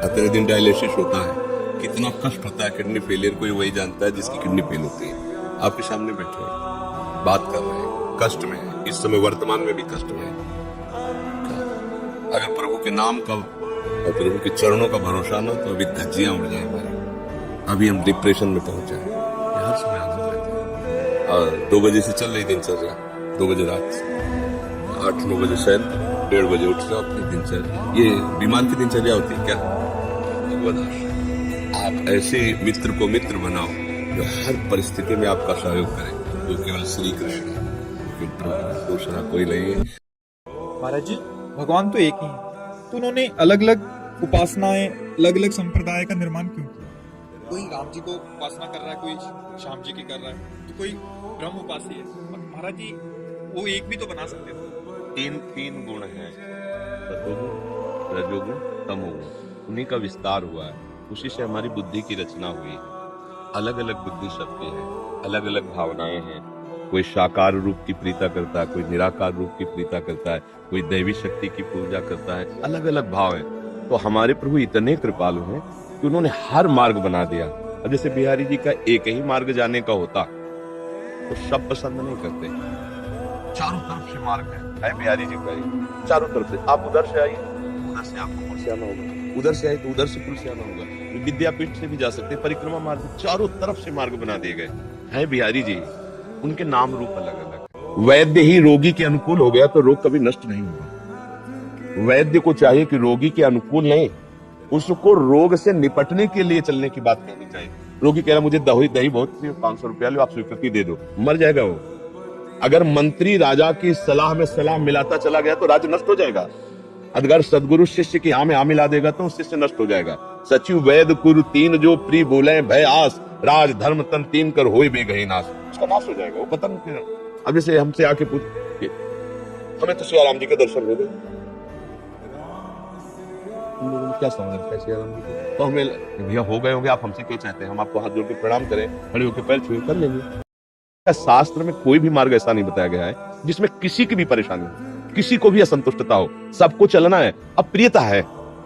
अतरे दिन डायलिसिस होता है, कितना कष्ट होता है किडनी फेलियर, कोई वही जानता है जिसकी किडनी फेल होती है। आपके सामने बैठे हैं, बात कर रहे हैं, कष्ट में है, इस समय वर्तमान में भी कष्ट में है। अगर प्रभु के नाम का और प्रभु के चरणों का भरोसा ना, तो अभी धज्जियां उड़ जाए हमारी, अभी हम डिप्रेशन में पहुंच जाए। हर समय आनंद रहता है। और 2 बजे से चल रही दिनचर्या, 2 बजे रात से 8-9 बजे शयन, 1:30 बजे उठ जाओ अपनी दिनचर्या। ये बीमार की दिनचर्या होती है क्या? भगवान, आप ऐसे मित्र को मित्र बनाओ जो हर परिस्थिति में आपका सहयोग करे, जो केवल श्री कृष्ण है, दूसरा कोई नहीं है। महाराज जी, भगवान तो एक ही है, तो उन्होंने अलग अलग उपासनाएं, अलग अलग संप्रदाय का निर्माण क्यों किया? कोई राम जी को उपासना कर रहा है, कोई श्याम जी की कर रहा है, तो कोई ब्रह्म उपासी है। महाराज जी वो एक भी तो बना सकते थे। 3 गुण हैं, सतोगुण, रजोगुण, तमोगुण, उन्हीं का विस्तार हुआ है, उसी से हमारी बुद्धि की रचना हुई है। अलग अलग बुद्धि शक्ति है, अलग अलग भावनाएं हैं। कोई साकार रूप की प्रीता करता है, कोई निराकार रूप की प्रीता करता है, कोई दैवी शक्ति की पूजा करता है, अलग अलग भाव है। तो हमारे प्रभु इतने कृपालु हैं कि उन्होंने हर मार्ग बना दिया। अब जैसे बिहारी जी का एक ही मार्ग जाने का होता तो सब पसंद नहीं करते। चारों तरफ से मार्ग है बिहारी जी का, चारों तरफ से। आप उधर से आइए, उधर से आपको पहुंचाना होगा, उधर से आए तो उधर से पुल से आना होगा, विद्यापीठ से भी जा सकते हैं, परिक्रमा मार्ग चारों तरफ से मार्ग बना दिए गए हैं। बिहारी जी, उनके नाम रूप अलग अलग है। वैद्य ही रोगी के अनुकूल हो गया तो रोग कभी नष्ट नहीं होगा। वैद्य को चाहिए कि रोगी के अनुकूल नहीं, उसको रोग से निपटने के लिए चलने की बात कहनी चाहिए। रोगी कह रहा मुझे दही बहुत 500 रुपया लो, आप स्वीकृति दे दो, मर जाएगा वो। अगर मंत्री राजा की सलाह में सलाह मिलाता चला गया तो राज्य नष्ट हो जाएगा। अगर सदगुरु शिष्य की हाँ में हाँ मिला देगा तो शिष्य नष्ट हो जाएगा। सचिव वैद कुरु तीन जो प्री बोले भय आस, राज धर्म तन तीन कर होए बे गए नाश, उसका नाश हो जाएगा, वो पतन फिर। अब जैसे हमसे आके पूछ, हमें तो सियाराम जी के दर्शन हो गए, क्या समझ सियाराम जी को, तो हमें भैया हो गए होंगे, आप हमसे क्या चाहते हैं, हम आपको हाथ जोड़ के प्रणाम करें, खड़े होकर पैर छुए कर लेंगे। शास्त्र में कोई भी मार्ग ऐसा नहीं बताया गया है जिसमें किसी की भी परेशानी हो, किसी को भी असंतुष्टता हो, सबको चलना है। अब प्रियता है,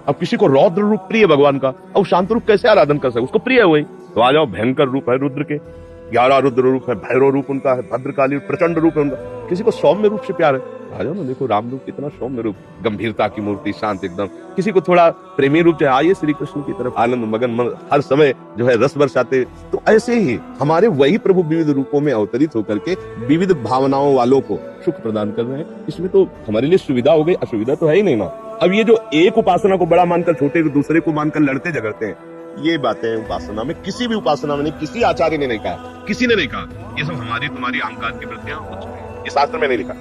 अब किसी को रौद्र रूप प्रिय भगवान का, अब शांत रूप कैसे आराधन कर सकते, उसको प्रिय है वही, तो आ जाओ। भयंकर रूप है रुद्र के, 11 रुद्र रूप है, भैरव रूप उनका है, भद्रकाली प्रचंड रूप है उनका। किसी को सौम्य रूप से प्यार है, आ जाओ ना, देखो राम रूप कितना सौम्य रूप, गंभीरता की मूर्ति, शांत एकदम। किसी को थोड़ा प्रेमी रूप चाहिए, आइए श्री कृष्ण की तरफ, आनंद मगन मन हर समय जो है रस बरसाते। तो ऐसे ही हमारे वही प्रभु विविध रूपों में अवतरित होकर के विविध भावनाओं वालों को सुख प्रदान कर रहे हैं। इसमें तो हमारे लिए सुविधा हो गई, असुविधा तो है ही नहीं ना। अब ये जो एक उपासना को बड़ा मानकर छोटे को दूसरे को मानकर लड़ते झगड़ते हैं, ये बातें उपासना में, किसी भी उपासना में नहीं, किसी आचार्य ने नहीं कहा, किसी ने नहीं कहा। ये सब हमारी तुम्हारी अहंकार की वृत्तियां, ये शास्त्र में नहीं लिखा।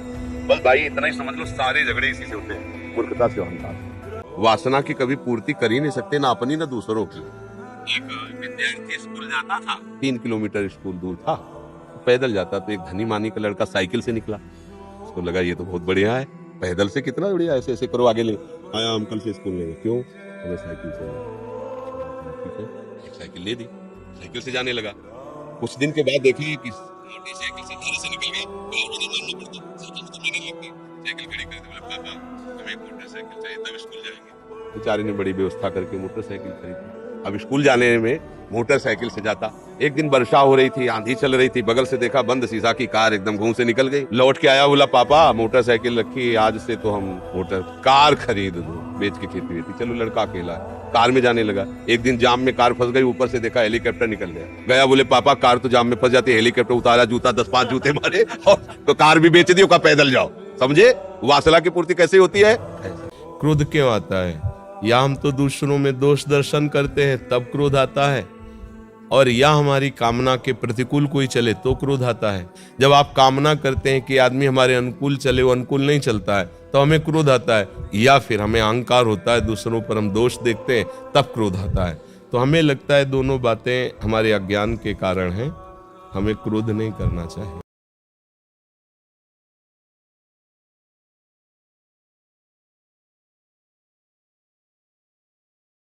बस भाई इतना ही समझ लो, सारे झगड़े इसी से होते हैं, मूर्खता से, अहंकार। वासना की कभी पूर्ति कर ही नहीं सकते, ना अपनी ना दूसरों की। एक विद्यार्थी स्कूल जाता था, 3 किलोमीटर स्कूल दूर था, पैदल जाता, तो एक धनी मानी का लड़का साइकिल से निकला। उसको लगा ये तो बहुत बढ़िया है, पैदल से कितना बढ़िया, ऐसे ऐसे करो आगे ले आया, हम कल से स्कूल लेंगे। क्यों? हमें साइकिल से, एक साइकिल ले दी, साइकिल से जाने लगा। कुछ दिन के बाद देखिए कि मोटरसाइकिल से घर से निकल गया, साइकिल तो मैंने लगती, साइकिल खड़ी कर दी, बोला पापा हमें एक मोटरसाइकिल चाहिए, तब स्कूल जाएंगे। बेचारे ने बड़ी व्यवस्था करके मोटरसाइकिल खरीदी। अब स्कूल जाने में मोटरसाइकिल से जाता। एक दिन वर्षा हो रही थी, आंधी चल रही थी, बगल से देखा बंद शीशा की कार एकदम घूम से निकल गई। लौट के आया, बोला पापा मोटरसाइकिल रखी, आज से तो हम कार खरीद दो, बेच के खेती वेती। चलो लड़का अकेला कार में जाने लगा। एक दिन जाम में कार फंस गई, ऊपर से देखा हेलीकॉप्टर निकल गया। बोले पापा कार तो जाम में फंस जाती है, हेलीकॉप्टर उतारा, जूता 10-5 जूते मारे और तो कार भी बेच दी, उसका पैदल जाओ। समझे वासना की पूर्ति कैसे होती है? क्रोध क्यों आता है? या हम तो दूसरों में दोष दर्शन करते हैं तब क्रोध आता है, और या हमारी कामना के प्रतिकूल कोई चले तो क्रोध आता है। जब आप कामना करते हैं कि आदमी हमारे अनुकूल चले, वो अनुकूल नहीं चलता है तो हमें क्रोध आता है, या फिर हमें अहंकार होता है, दूसरों पर हम दोष देखते हैं तब क्रोध आता है। तो हमें लगता है दोनों बातें हमारे अज्ञान के कारण हैं, हमें क्रोध नहीं करना चाहिए।